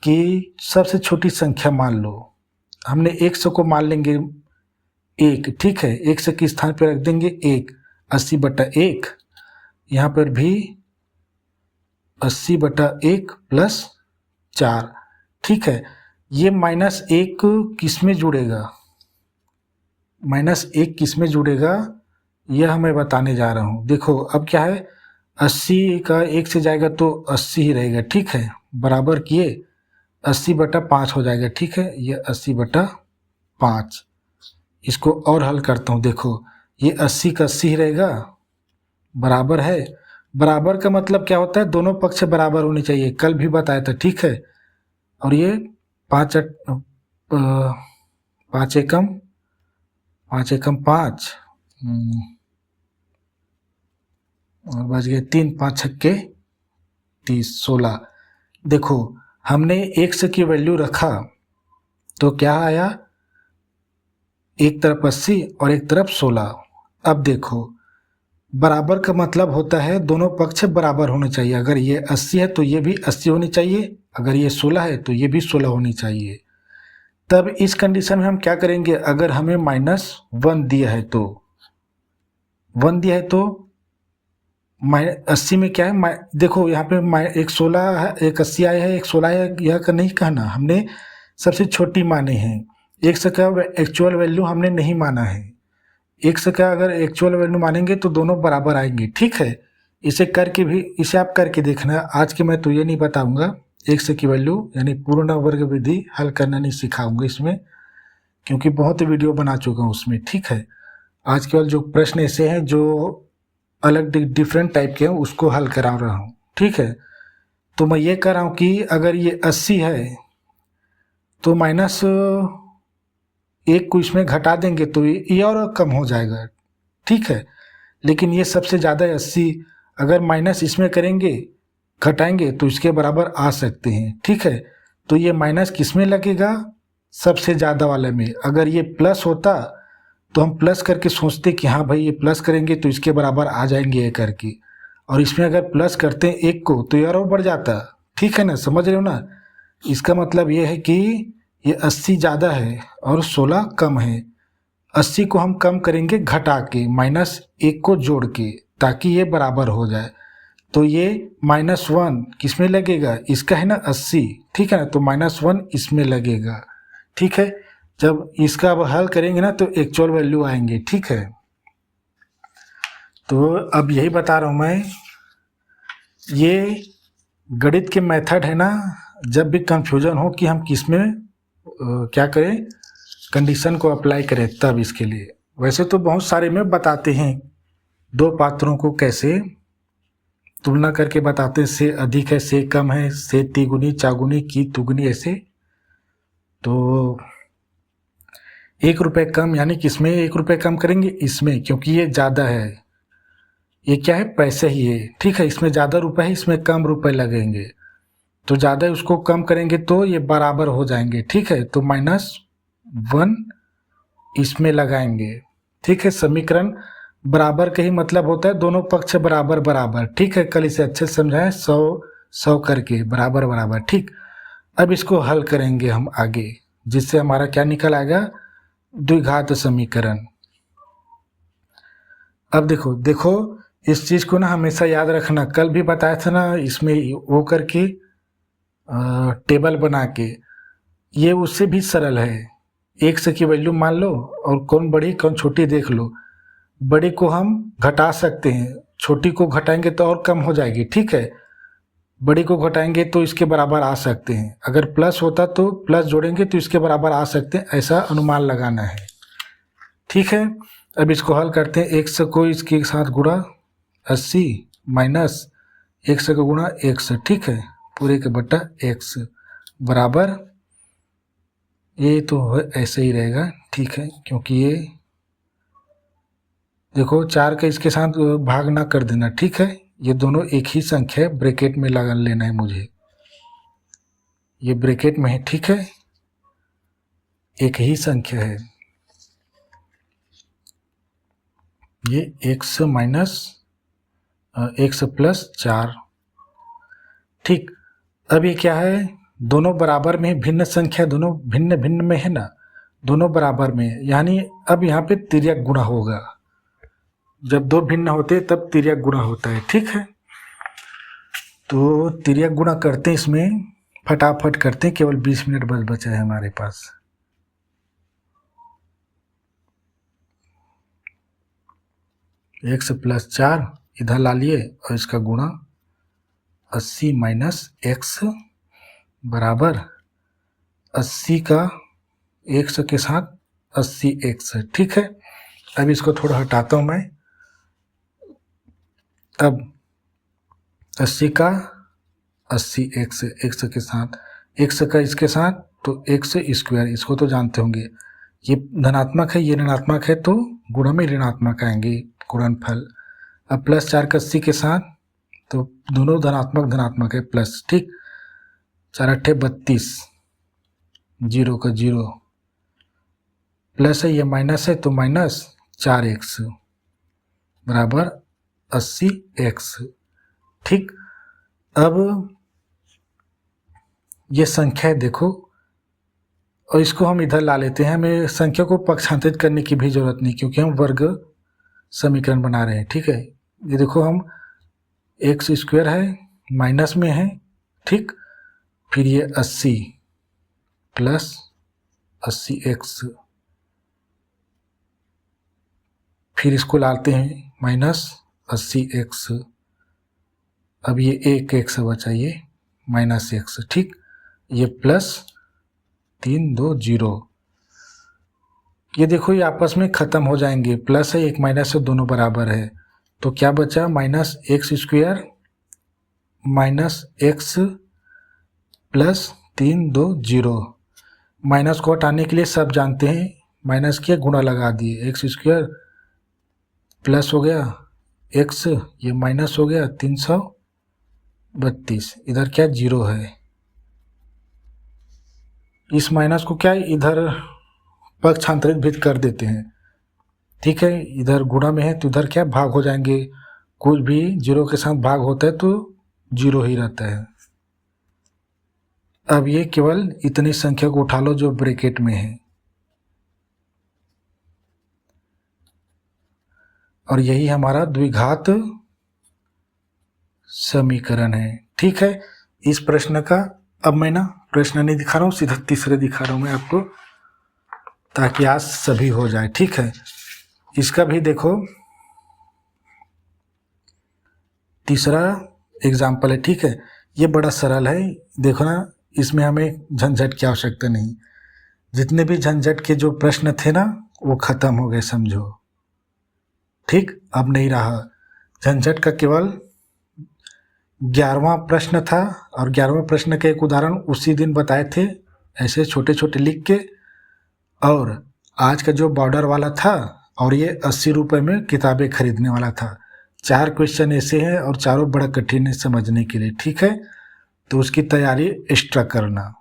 कि सबसे छोटी संख्या मान लो। हमने 100 को मान लेंगे 1, ठीक है, 100 के स्थान पर रख देंगे 1, 80/1, यहाँ पर भी 80/1 + 4, ठीक है। ये -1 किस में जुड़ेगा, -1 किस में जुड़ेगा यह मैं बताने जा रहा हूँ। देखो अब क्या है, 80 का 1 से जाएगा तो 80 ही रहेगा, ठीक है, बराबर किए 80/5 हो जाएगा, ठीक है, ये 80/5। इसको और हल करता हूँ, देखो ये 80 का 80 ही रहेगा, बराबर है। बराबर का मतलब क्या होता है, दोनों पक्ष बराबर होने चाहिए, कल भी बताया था, ठीक है। और ये 5 एकम 5, और बच गए 3 5 छक्के 30 16। देखो हमने x की वैल्यू रखा तो क्या आया, एक तरफ 80 और एक तरफ 16। अब देखो बराबर का मतलब होता है दोनों पक्ष बराबर होने चाहिए। अगर ये 80 है तो ये भी 80 होनी चाहिए, अगर ये 16 है तो ये भी 16 होनी चाहिए। तब इस कंडीशन में हम क्या करेंगे, अगर हमें -1 दिया है तो 1 दिया है तो 80 में क्या है, देखो यहाँ पे एक 16 है, एक 80 आया है, एक 16 है, यह का नहीं कहना, हमने सबसे छोटी माने हैं। x का एक्चुअल वैल्यू हमने नहीं माना है। x का अगर एक्चुअल वैल्यू मानेंगे तो दोनों बराबर आएंगे, ठीक है। इसे करके भी, इसे आप करके देखना। आज के मैं तो ये नहीं बताऊंगा x की वैल्यू यानी पूर्ण वर्ग विधि हल करना नहीं सिखाऊंगा इसमें, क्योंकि बहुत वीडियो बना चुका हूँ उसमें, ठीक है। आज केवल जो प्रश्न ऐसे हैं जो अलग डिफरेंट टाइप के हैं उसको हल करा रहा हूँ, ठीक है। तो मैं ये कह रहा हूँ कि अगर ये 80 है तो -1 को इसमें घटा देंगे तो ये और कम हो जाएगा, ठीक है। लेकिन ये सबसे ज़्यादा है 80, अगर माइनस इसमें करेंगे घटाएंगे तो इसके बराबर आ सकते हैं, ठीक है। तो ये माइनस किस में लगेगा, सबसे ज़्यादा वाले में। अगर ये प्लस होता तो हम प्लस करके सोचते कि हाँ भाई ये प्लस करेंगे तो इसके बराबर आ जाएंगे ये करके, और इसमें अगर प्लस करते हैं 1 को तो ये और बढ़ जाता, ठीक है ना, समझ रहे हो ना। इसका मतलब ये है कि ये 80 ज़्यादा है और 16 कम है। 80 को हम कम करेंगे घटा के, -1 को जोड़ के, ताकि ये बराबर हो जाए। तो ये -1 किस में लगेगा, इसका है ना 80, ठीक है ना, तो -1 इसमें लगेगा, ठीक है। जब इसका अब हल करेंगे ना तो एक्चुअल वैल्यू आएंगे, ठीक है। तो अब यही बता रहा हूँ मैं, ये गणित के मेथड है ना, जब भी कंफ्यूजन हो कि हम किस में क्या करें, कंडीशन को अप्लाई करें, तब इसके लिए। वैसे तो बहुत सारे में बताते हैं दो पात्रों को कैसे तुलना करके बताते हैं, से अधिक है, से कम है, से तिगुनी चागुनी की तुगुनी, ऐसे। तो 1 रुपये कम यानी किसमें 1 रुपये कम करेंगे, इसमें, क्योंकि ये ज़्यादा है, ये क्या है, पैसे ही है, ठीक है। इसमें ज़्यादा रुपए है, इसमें कम रुपए लगेंगे, तो ज़्यादा उसको कम करेंगे तो ये बराबर हो जाएंगे, ठीक है। तो -1 इसमें लगाएंगे, ठीक है। समीकरण बराबर का ही मतलब होता है दोनों पक्ष बराबर बराबर, ठीक है। कल इसे अच्छे से समझाएं, 100 करके बराबर बराबर, ठीक। अब इसको हल करेंगे हम आगे, जिससे हमारा क्या निकल आएगा, द्विघात समीकरण। अब देखो इस चीज़ को ना हमेशा याद रखना, कल भी बताया था ना इसमें वो करके टेबल बना के, ये उससे भी सरल है। x की वैल्यू मान लो और कौन बड़ी कौन छोटी देख लो। बड़ी को हम घटा सकते हैं, छोटी को घटाएंगे तो और कम हो जाएगी, ठीक है। बड़ी को घटाएंगे तो इसके बराबर आ सकते हैं, अगर प्लस होता तो प्लस जोड़ेंगे तो इसके बराबर आ सकते हैं, ऐसा अनुमान लगाना है, ठीक है। अब इसको हल करते हैं, x को इसके साथ गुणा 80 माइनस x का गुणा x, ठीक है, पूरे के बट्टा x बराबर, ये तो ऐसे ही रहेगा, ठीक है। क्योंकि ये देखो 4 का इसके साथ भाग ना कर देना, ठीक है। ये दोनों एक ही संख्या है, ब्रैकेट में लगा लेना है मुझे, ये ब्रैकेट में है, ठीक है, एक ही संख्या है। ये x माइनस x प्लस 4, ठीक। अब ये क्या है, दोनों बराबर में, भिन्न संख्या दोनों भिन्न भिन्न में है ना, दोनों बराबर में, यानी अब यहाँ पे तिर्यक गुणा होगा। जब दो भिन्न होते हैं तब तिर्यक गुणा होता है, ठीक है। तो तिर्यक गुणा करते हैं, इसमें फटाफट करते हैं, केवल 20 मिनट बस बचा है हमारे पास। x प्लस 4 इधर ला लिए और इसका गुणा 80 माइनस x बराबर 80 का x के साथ 80x, ठीक है। अब इसको थोड़ा हटाता हूँ मैं। अब 80 का 80x, x के साथ x का इसके साथ तो x स्क्वायर, इसको तो जानते होंगे, ये धनात्मक है ये ऋणात्मक है तो गुणा में ऋणात्मक आएंगे, गुणनफल। अब प्लस 4 का 80 के साथ, तो दोनों धनात्मक धनात्मक है प्लस, ठीक। 4 अट्ठे 32, 0 का 0, प्लस है ये माइनस है तो माइनस 4x बराबर 80x, ठीक। अब ये संख्या है देखो, और इसको हम इधर ला लेते हैं, हमें संख्या को पक्षांतरित करने की भी जरूरत नहीं क्योंकि हम वर्ग समीकरण बना रहे हैं, ठीक है। ये देखो हम एक्स स्क्वायर है माइनस में है, ठीक। फिर ये 80 प्लस 80x, फिर इसको लाते हैं माइनस 80x, अब ये एक x बचा, ये माइनस x, ठीक। ये प्लस 3 2 0, ये देखो ये आपस में खत्म हो जाएंगे, प्लस है एक माइनस है दोनों बराबर है, तो क्या बचा minus x square minus x plus 3 2 0, minus को हटाने के लिए सब जानते हैं, माइनस किया गुणा लगा दिए, एक्स स्क्वायर प्लस हो गया एक्स, ये माइनस हो गया 332, इधर क्या 0 है, इस माइनस को क्या इधर पक्षांतरित भी कर देते हैं, ठीक है। इधर गुणा में है तो इधर क्या भाग हो जाएंगे, कुछ भी 0 के साथ भाग होता है तो 0 ही रहता है। अब ये केवल इतनी संख्या को उठा लो जो ब्रैकेट में है, और यही हमारा द्विघात समीकरण है, ठीक है। इस प्रश्न का अब मैं ना प्रश्न नहीं दिखा रहा हूँ, सीधा तीसरे दिखा रहा हूँ मैं आपको, ताकि आज सभी हो जाए, ठीक है। इसका भी देखो तीसरा एग्जाम्पल है, ठीक है। ये बड़ा सरल है, देखो ना, इसमें हमें झंझट की आवश्यकता नहीं, जितने भी झंझट के जो प्रश्न थे ना वो खत्म हो गए समझो, ठीक। अब नहीं रहा झंझट का, केवल 11वां प्रश्न था, और 11वें प्रश्न के एक उदाहरण उसी दिन बताए थे ऐसे छोटे छोटे लिख के, और आज का जो बॉर्डर वाला था, और ये 80 रुपये में किताबें खरीदने वाला था। 4 क्वेश्चन ऐसे हैं और चारों बड़ा कठिन है समझने के लिए, ठीक है। तो उसकी तैयारी एक्स्ट्रा करना।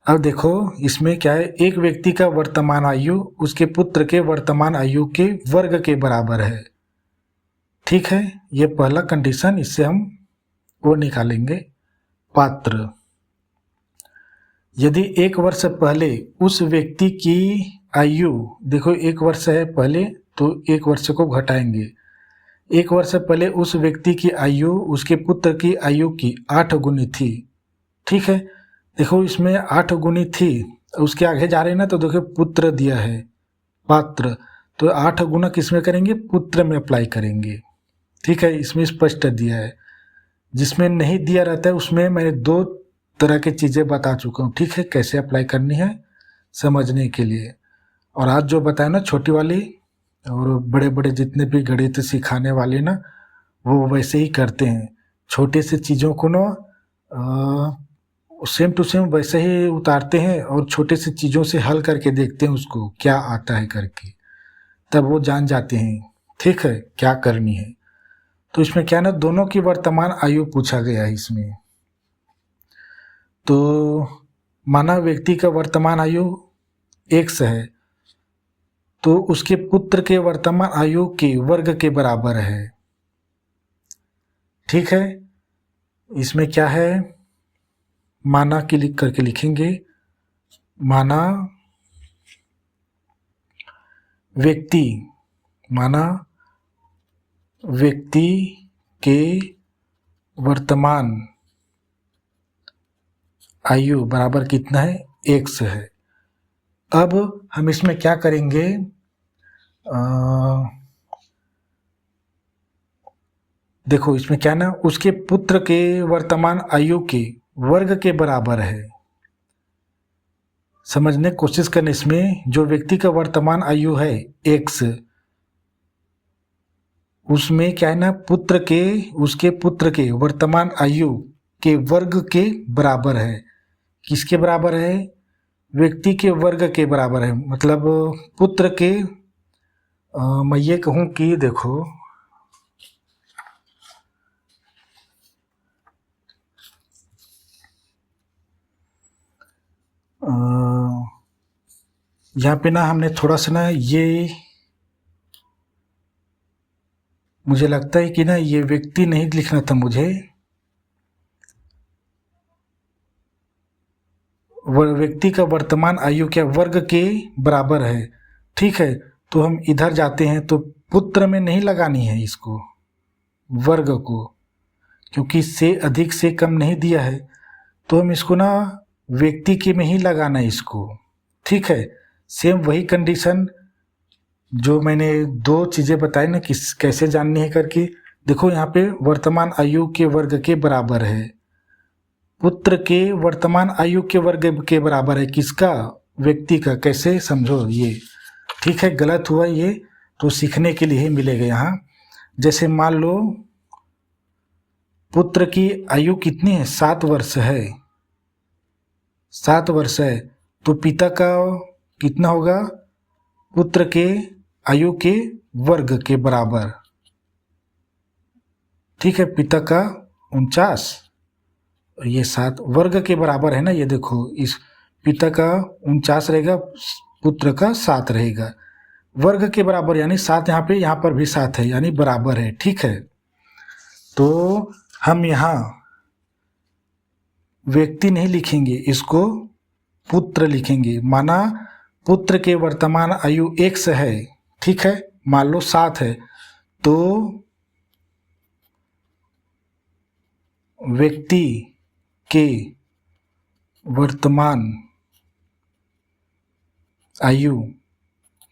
अब देखो इसमें क्या है, एक व्यक्ति का वर्तमान आयु उसके पुत्र के वर्तमान आयु के वर्ग के बराबर है, ठीक है। ये पहला कंडीशन, इससे हम वो निकालेंगे पात्र। यदि 1 वर्ष पहले उस व्यक्ति की आयु, देखो 1 वर्ष है पहले तो 1 वर्ष को घटाएंगे, 1 वर्ष पहले उस व्यक्ति की आयु उसके पुत्र की आयु की 8 गुनी थी, ठीक है। देखो इसमें 8 गुनी थी, उसके आगे जा रहे हैं ना, तो देखो पुत्र दिया है पात्र, तो 8 गुना किसमें करेंगे, पुत्र में अप्लाई करेंगे, ठीक है। इसमें स्पष्ट दिया है, जिसमें नहीं दिया रहता है उसमें मैंने 2 तरह की चीज़ें बता चुका हूँ, ठीक है, कैसे अप्लाई करनी है समझने के लिए। और आज जो बताया ना छोटी वाली और बड़े बड़े जितने भी गणित सिखाने वाले ना, वो वैसे ही करते हैं, छोटे से चीज़ों को ना सेम टू सेम वैसे ही उतारते हैं, और छोटे से चीज़ों से हल करके देखते हैं उसको क्या आता है करके, तब वो जान जाते हैं, ठीक है, क्या करनी है। तो इसमें क्या ना, दोनों की वर्तमान आयु पूछा गया है इसमें। तो माना व्यक्ति का वर्तमान आयु x है, तो उसके पुत्र के वर्तमान आयु के वर्ग के बराबर है, ठीक है। इसमें क्या है, माना की लिख करके लिखेंगे, माना व्यक्ति के वर्तमान आयु बराबर कितना है, x है। अब हम इसमें क्या करेंगे, देखो इसमें क्या ना, उसके पुत्र के वर्तमान आयु के वर्ग के बराबर है, समझने की कोशिश करने। इसमें जो व्यक्ति का वर्तमान आयु है x, उसमें क्या है ना, उसके पुत्र के वर्तमान आयु के वर्ग के बराबर है। किसके बराबर है, व्यक्ति के वर्ग के बराबर है, मतलब पुत्र के मैं ये कहूँ कि देखो यहाँ पे ना हमने थोड़ा सा ना ये, मुझे लगता है कि ना ये व्यक्ति नहीं लिखना था मुझे, व्यक्ति का वर्तमान आयु क्या वर्ग के बराबर है, ठीक है। तो हम इधर जाते हैं तो पुत्र में नहीं लगानी है इसको, वर्ग को, क्योंकि से अधिक से कम नहीं दिया है, तो हम इसको ना व्यक्ति के में ही लगाना है इसको, ठीक है। सेम वही कंडीशन जो मैंने दो चीज़ें बताई ना किस कैसे जाननी है करके। देखो यहाँ पे वर्तमान आयु के वर्ग के बराबर है, पुत्र के वर्तमान आयु के वर्ग के बराबर है, किसका, व्यक्ति का। कैसे समझो ये, ठीक है। गलत हुआ ये तो सीखने के लिए ही मिलेगा यहाँ। जैसे मान लो पुत्र की आयु कितनी है, 7 वर्ष है, 7 वर्ष है, तो पिता का कितना होगा, पुत्र के आयु के वर्ग के बराबर, ठीक है। पिता का 49, ये 7 वर्ग के बराबर है ना, ये देखो इस पिता का 49 रहेगा, पुत्र का 7 रहेगा, वर्ग के बराबर यानी 7 यहाँ पर भी 7 है यानी बराबर है, ठीक है। तो हम यहाँ व्यक्ति नहीं लिखेंगे, इसको पुत्र लिखेंगे। माना पुत्र के वर्तमान आयु x है, ठीक है, मान लो 7 है, तो व्यक्ति के वर्तमान आयु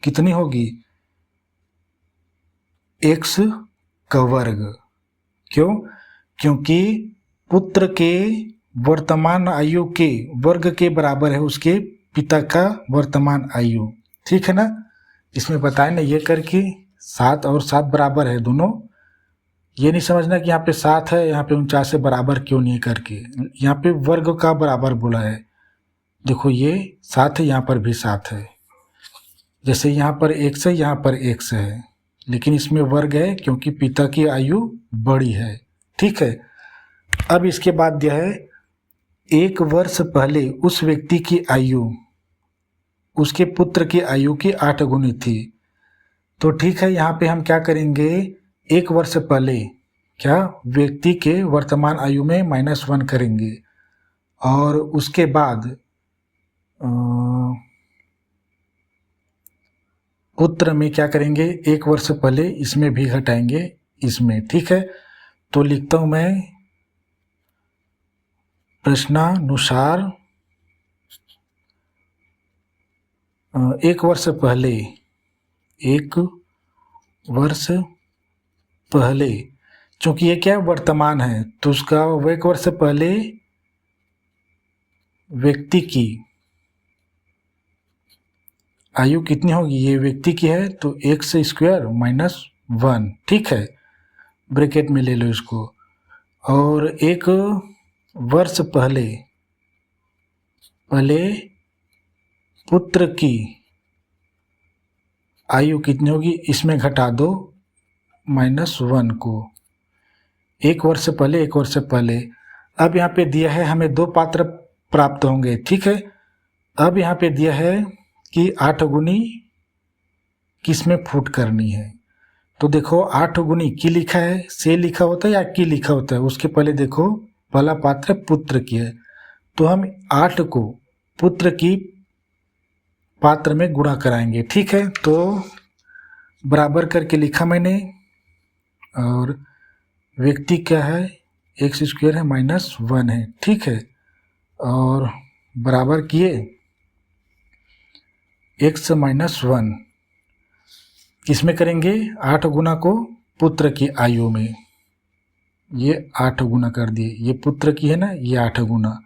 कितनी होगी, x का वर्ग। क्यों, क्योंकि पुत्र के वर्तमान आयु के वर्ग के बराबर है उसके पिता का वर्तमान आयु, ठीक है ना। इसमें बताए ना ये करके 7 और 7 बराबर है दोनों। ये नहीं समझना कि यहाँ पे 7 है यहाँ पे 49 से बराबर क्यों नहीं करके, यहाँ पे वर्ग का बराबर बोला है। देखो ये 7 है, यहाँ पर भी 7 है, जैसे यहाँ पर x है यहाँ पर x है, लेकिन इसमें वर्ग है क्योंकि पिता की आयु बड़ी है, ठीक है। अब इसके बाद यह है 1 वर्ष पहले उस व्यक्ति की आयु उसके पुत्र की आयु की 8 गुनी थी। तो ठीक है, यहाँ पे हम क्या करेंगे, 1 वर्ष पहले क्या व्यक्ति के वर्तमान आयु में -1 करेंगे, और उसके बाद पुत्र में क्या करेंगे, 1 वर्ष पहले इसमें भी घटाएंगे इसमें, ठीक है। तो लिखता हूँ मैं प्रश्नानुसार 1 वर्ष पहले, 1 वर्ष पहले, चूंकि ये क्या वर्तमान है तो उसका 1 वर्ष पहले व्यक्ति की आयु कितनी होगी, ये व्यक्ति की है तो x² -1, ठीक है, ब्रैकेट में ले लो इसको। और 1 वर्ष पहले पुत्र की आयु कितनी होगी, इसमें घटा दो -1 को, 1 वर्ष पहले 1 वर्ष पहले। अब यहाँ पे दिया है हमें 2 पात्र प्राप्त होंगे, ठीक है। अब यहाँ पे दिया है कि 8 गुनी किस में फुट करनी है, तो देखो 8 गुनी की लिखा है, से लिखा होता है या की लिखा होता है, उसके पहले देखो पहला पात्र पुत्र की है, तो हम 8 को पुत्र की पात्र में गुणा कराएंगे, ठीक है। तो बराबर करके लिखा मैंने, और व्यक्ति क्या है, x² है -1 है, ठीक है, और बराबर किए x -1 किसमें करेंगे, 8 गुना को पुत्र की आयु में, ये 8 गुना कर दिए, ये पुत्र की है ना, ये 8 गुना,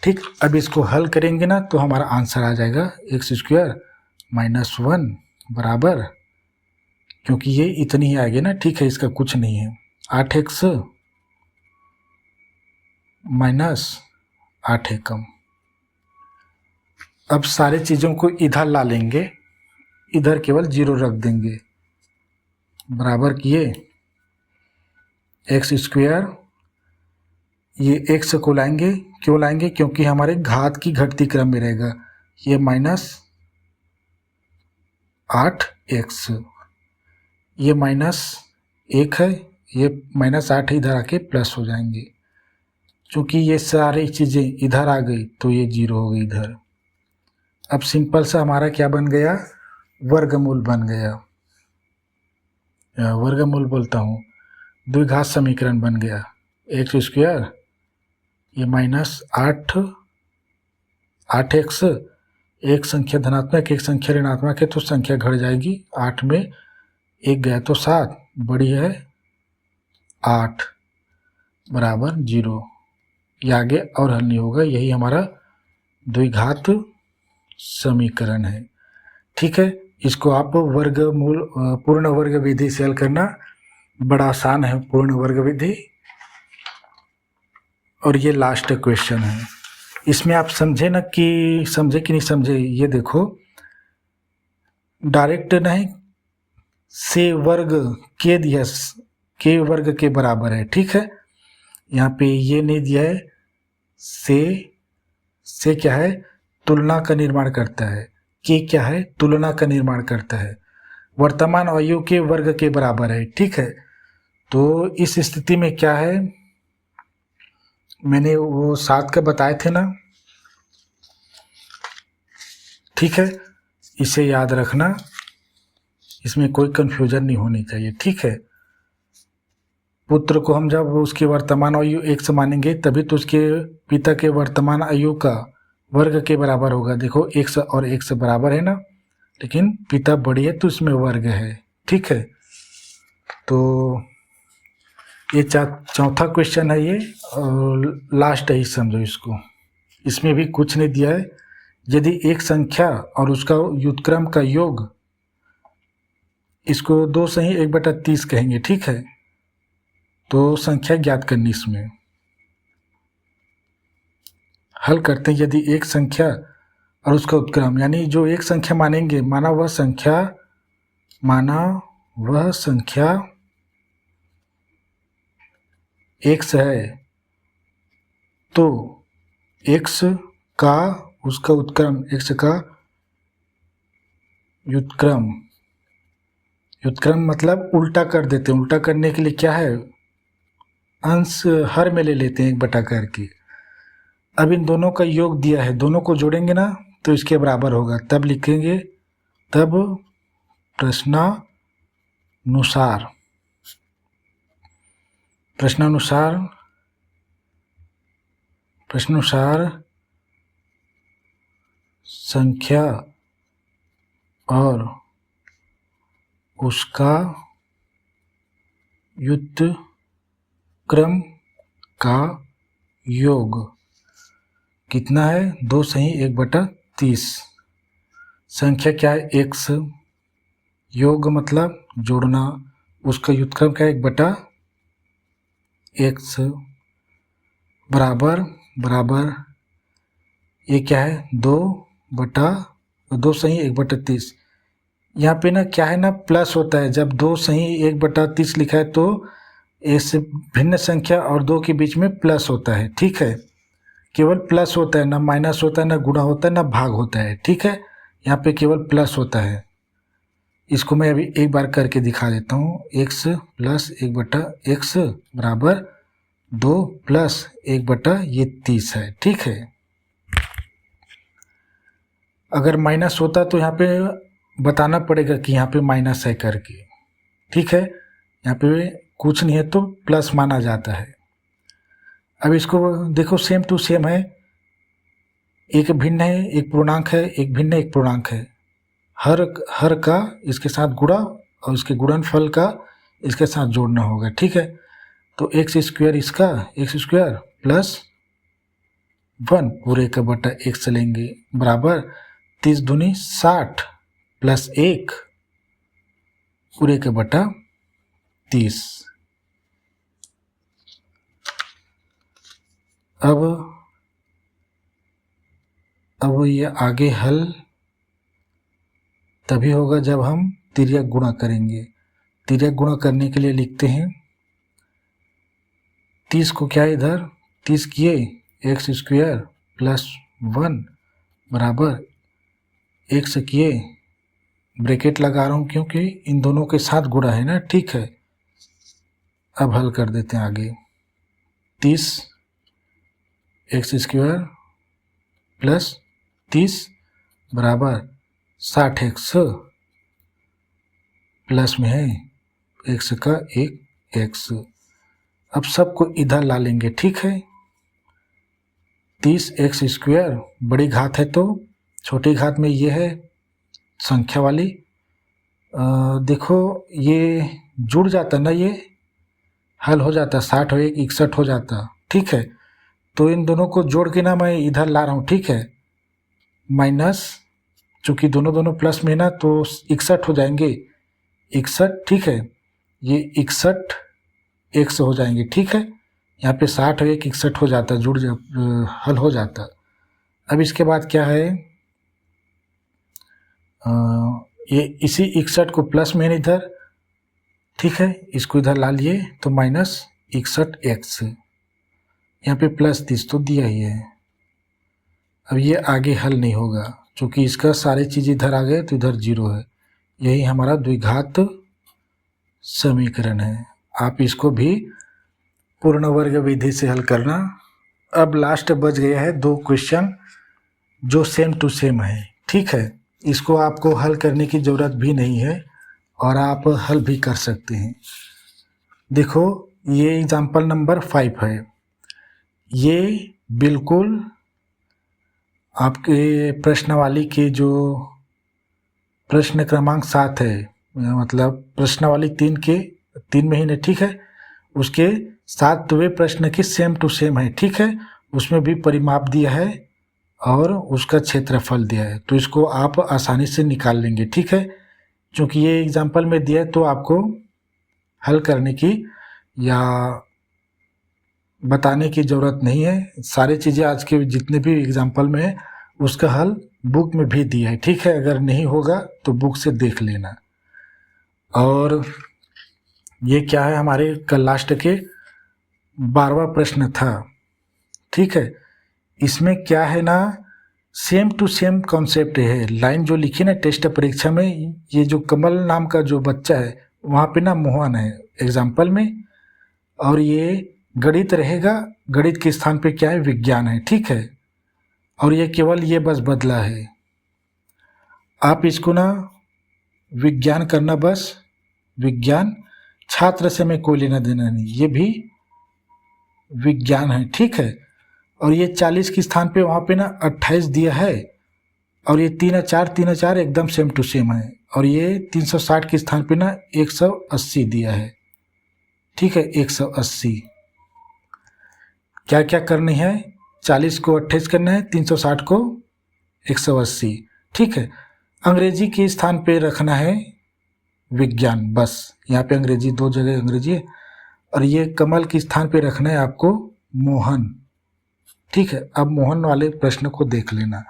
ठीक। अब इसको हल करेंगे ना तो हमारा आंसर आ जाएगा x² -1 बराबर, क्योंकि ये इतनी ही आएगी ना, ठीक है, इसका कुछ नहीं है, 8x -8 एकम। अब सारे चीज़ों को इधर ला लेंगे, इधर केवल 0 रख देंगे, बराबर किए x², ये x को लाएंगे, क्यों लाएंगे, क्योंकि हमारे घात की घटती क्रम में रहेगा। ये -8x, ये -1 है, ये -8 इधर आके प्लस हो जाएंगे। चूँकि ये सारी चीज़ें इधर आ गई तो ये 0 हो गई इधर। अब सिंपल सा हमारा क्या बन गया, वर्गमूल बन गया, वर्गमूल बोलता हूँ, द्विघात समीकरण बन गया। एक्स स्क्वायर ये -8x, एक संख्या धनात्मक एक संख्या ऋणात्मक है तो संख्या घट जाएगी। 8 में 1 गया तो 7, बड़ी है 8 बराबर 0। ये आगे और हल नहीं होगा, यही हमारा द्विघात समीकरण है। ठीक है, इसको आप वर्गमूल पूर्ण वर्ग विधि से हल करना बड़ा आसान है, पूर्ण वर्ग विधि। और ये लास्ट क्वेश्चन है, इसमें आप समझे ना कि समझे कि नहीं समझे। ये देखो डायरेक्ट नहीं, से वर्ग के दिया, के वर्ग के बराबर है। ठीक है, यहाँ पे ये नहीं दिया है, से क्या है, तुलना का निर्माण करता है। के क्या है, तुलना का निर्माण करता है, वर्तमान आयु के वर्ग के बराबर है। ठीक है, तो इस स्थिति में क्या है, मैंने वो 7 का बताए थे ना। ठीक है, इसे याद रखना, इसमें कोई कंफ्यूजन नहीं होनी चाहिए। ठीक है, पुत्र को हम जब उसकी वर्तमान आयु 1 मानेंगे तभी तो उसके पिता के वर्तमान आयु का वर्ग के बराबर होगा। देखो 1 और 1 बराबर है ना, लेकिन पिता बड़ी है तो इसमें वर्ग है। ठीक है, तो ये चौथा क्वेश्चन है ये, और लास्ट है, समझो इसको। इसमें भी कुछ नहीं दिया है। यदि एक संख्या और उसका व्युत्क्रम का योग, इसको 2 सही 1/30 कहेंगे। ठीक है, तो संख्या ज्ञात करनी, इसमें हल करते हैं। यदि एक संख्या और उसका उत्क्रम, यानी जो एक संख्या मानेंगे, माना वह संख्या x है, तो x का उसका उत्क्रम, x का व्युत्क्रम मतलब उल्टा कर देते हैं। उल्टा करने के लिए क्या है, अंश हर में ले लेते हैं 1 करके। अब इन दोनों का योग दिया है, दोनों को जोड़ेंगे ना तो इसके बराबर होगा, तब लिखेंगे, तब प्रश्नानुसार संख्या और उसका व्युत्क्रम का योग कितना है, 2 सही 1/30। संख्या क्या है, x, योग मतलब जोड़ना, उसका व्युत्क्रम क्या है 1/x, बराबर ये क्या है 2 सही 1/30। यहाँ पे ना क्या है ना, प्लस होता है। जब 2 सही 1/30 लिखा है तो इस भिन्न संख्या और 2 के बीच में प्लस होता है। ठीक है, केवल प्लस होता है, ना माइनस होता है, ना गुणा होता है, ना भाग होता है। ठीक है, यहाँ पे केवल प्लस होता है। इसको मैं अभी एक बार करके दिखा देता हूँ। x + 1/x बराबर 2 + 1/30 है। ठीक है, अगर माइनस होता तो यहाँ पे बताना पड़ेगा कि यहाँ पे माइनस है करके। ठीक है, यहाँ पे कुछ नहीं है तो प्लस माना जाता है। अब इसको देखो, सेम टू सेम है, एक भिन्न है एक पूर्णांक है, एक भिन्न एक पूर्णांक है। हर का इसके साथ गुणा और इसके गुणनफल का इसके साथ जोड़ना होगा। ठीक है, तो x² इसका x² + 1 पूरे का बटा x लेंगे, बराबर 30 दूनी 60 + 1 पूरे का बटा 30। अब ये आगे हल तभी होगा जब हम तिर्यक गुणा करेंगे। तिर्यक गुणा करने के लिए लिखते हैं 30 को क्या है इधर 30 किए एक्स स्क्वायर प्लस 1 बराबर एक्स किए, ब्रैकेट लगा रहा हूँ क्योंकि इन दोनों के साथ गुणा है ना, ठीक है। अब हल कर देते हैं आगे। 30 एक्स स्क्वायर प्लस 30 बराबर 60 एक्स प्लस में है एक्स का एक एक्स। अब सबको इधर ला लेंगे, ठीक है। 30 एक्स स्क्वायर बड़ी घात है तो छोटी घात में ये है संख्या वाली। देखो ये जुड़ जाता ना, ये हल हो जाता, 60 और 1 61 हो जाता, ठीक है। तो इन दोनों को जोड़ के ना मैं इधर ला रहा हूँ, ठीक है। माइनस, चूँकि दोनों प्लस में ना तो 61 हो जाएंगे, 61, ठीक है। ये 61 एक्स हो जाएंगे, ठीक है। यहाँ पे 60 और 1 61 हो जाता, हल हो जाता। अब इसके बाद क्या है, ये इसी 61 को प्लस में इधर, ठीक है, इसको इधर ला लिए तो माइनस 61 एक्स, यहाँ पे प्लस 30 तो दिया ही है। अब ये आगे हल नहीं होगा क्योंकि इसका सारी चीज़ इधर आ गए तो इधर 0 है। यही हमारा द्विघात समीकरण है। आप इसको भी पूर्ण वर्ग विधि से हल करना। अब लास्ट बच गया है 2 क्वेश्चन जो सेम टू सेम है, ठीक है। इसको आपको हल करने की ज़रूरत भी नहीं है और आप हल भी कर सकते हैं। देखो ये एग्जाम्पल नंबर 5 है, ये बिल्कुल आपके प्रश्नावली के जो प्रश्न क्रमांक 7 है, मतलब प्रश्नावली 3 महीने, ठीक है, उसके 7वें प्रश्न के सेम टू सेम है, ठीक है। उसमें भी परिमाप दिया है और उसका क्षेत्रफल दिया है, तो इसको आप आसानी से निकाल लेंगे, ठीक है। क्योंकि ये एग्जाम्पल में दिया है तो आपको हल करने की या बताने की ज़रूरत नहीं है। सारी चीज़ें आज के जितने भी एग्जाम्पल में है उसका हल बुक में भी दिया है, ठीक है। अगर नहीं होगा तो बुक से देख लेना। और ये क्या है, हमारे कल लास्ट के 12वां प्रश्न था, ठीक है। इसमें क्या है ना, सेम टू सेम कॉन्सेप्ट है। लाइन जो लिखी ना टेस्ट परीक्षा में, ये जो कमल नाम का जो बच्चा है वहाँ पे ना मोहन है एग्जाम्पल में, और ये गणित रहेगा, गणित के स्थान पे क्या है, विज्ञान है, ठीक है। और ये केवल ये बस बदला है। आप इसको ना विज्ञान करना, बस विज्ञान, छात्र से में कोई लेना देना नहीं, ये भी विज्ञान है, ठीक है। और ये 40 के स्थान पे वहाँ पे ना 28 दिया है, और ये 3 और 4 एकदम सेम टू सेम है। और ये 360 के स्थान पे ना 180 दिया है, ठीक है, 180। क्या क्या करनी है, 40 को 28 करना है, 360 को 180, ठीक है। अंग्रेजी के स्थान पे रखना है विज्ञान, बस यहाँ पे अंग्रेजी 2 जगह अंग्रेजी है। और ये कमल के स्थान पे रखना है आपको मोहन, ठीक है। अब मोहन वाले प्रश्न को देख लेना।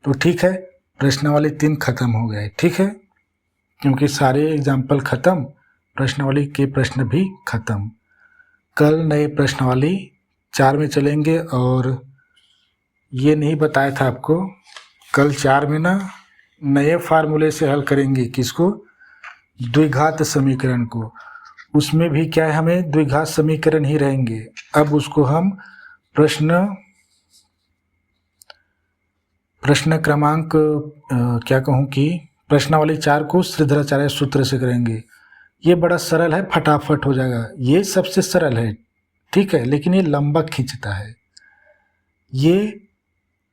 तो ठीक है, प्रश्नावली 3 खत्म हो गए, ठीक है, क्योंकि सारे एग्जाम्पल खत्म, प्रश्नावली के प्रश्न भी खत्म। कल नए प्रश्नावली 4 में चलेंगे। और ये नहीं बताया था आपको, कल 4 में ना नए फार्मूले से हल करेंगे, किसको, द्विघात समीकरण को। उसमें भी क्या है, हमें द्विघात समीकरण ही रहेंगे। अब उसको हम प्रश्न क्रमांक क्या कहूँ कि प्रश्नावली 4 को श्रीधराचार्य सूत्र से करेंगे। ये बड़ा सरल है, फटाफट हो जाएगा, ये सबसे सरल है, ठीक है। लेकिन ये लंबा खींचता है, ये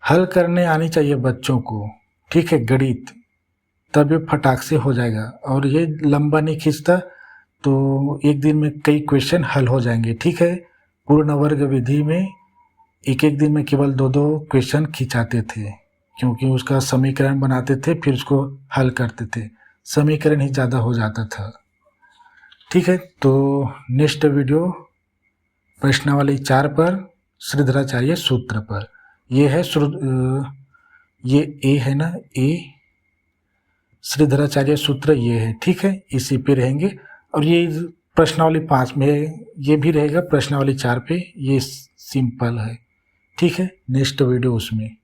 हल करने आनी चाहिए बच्चों को, ठीक है, गणित, तब ये फटाक से हो जाएगा। और ये लंबा नहीं खींचता, तो एक दिन में कई क्वेश्चन हल हो जाएंगे, ठीक है। पूर्ण वर्ग विधि में एक दिन में केवल 2 क्वेश्चन खिंचाते थे, क्योंकि उसका समीकरण बनाते थे फिर उसको हल करते थे, समीकरण ही ज़्यादा हो जाता था, ठीक है। तो नेक्स्ट वीडियो प्रश्नावली 4 पर, श्रीधराचार्य सूत्र पर। ये है ये ए है ना, ए श्रीधराचार्य सूत्र ये है, ठीक है, इसी पे रहेंगे। और ये प्रश्नावली 5 में ये भी रहेगा, प्रश्नावली 4 पे ये सिंपल है। ठीक है, नेक्स्ट वीडियो उसमें।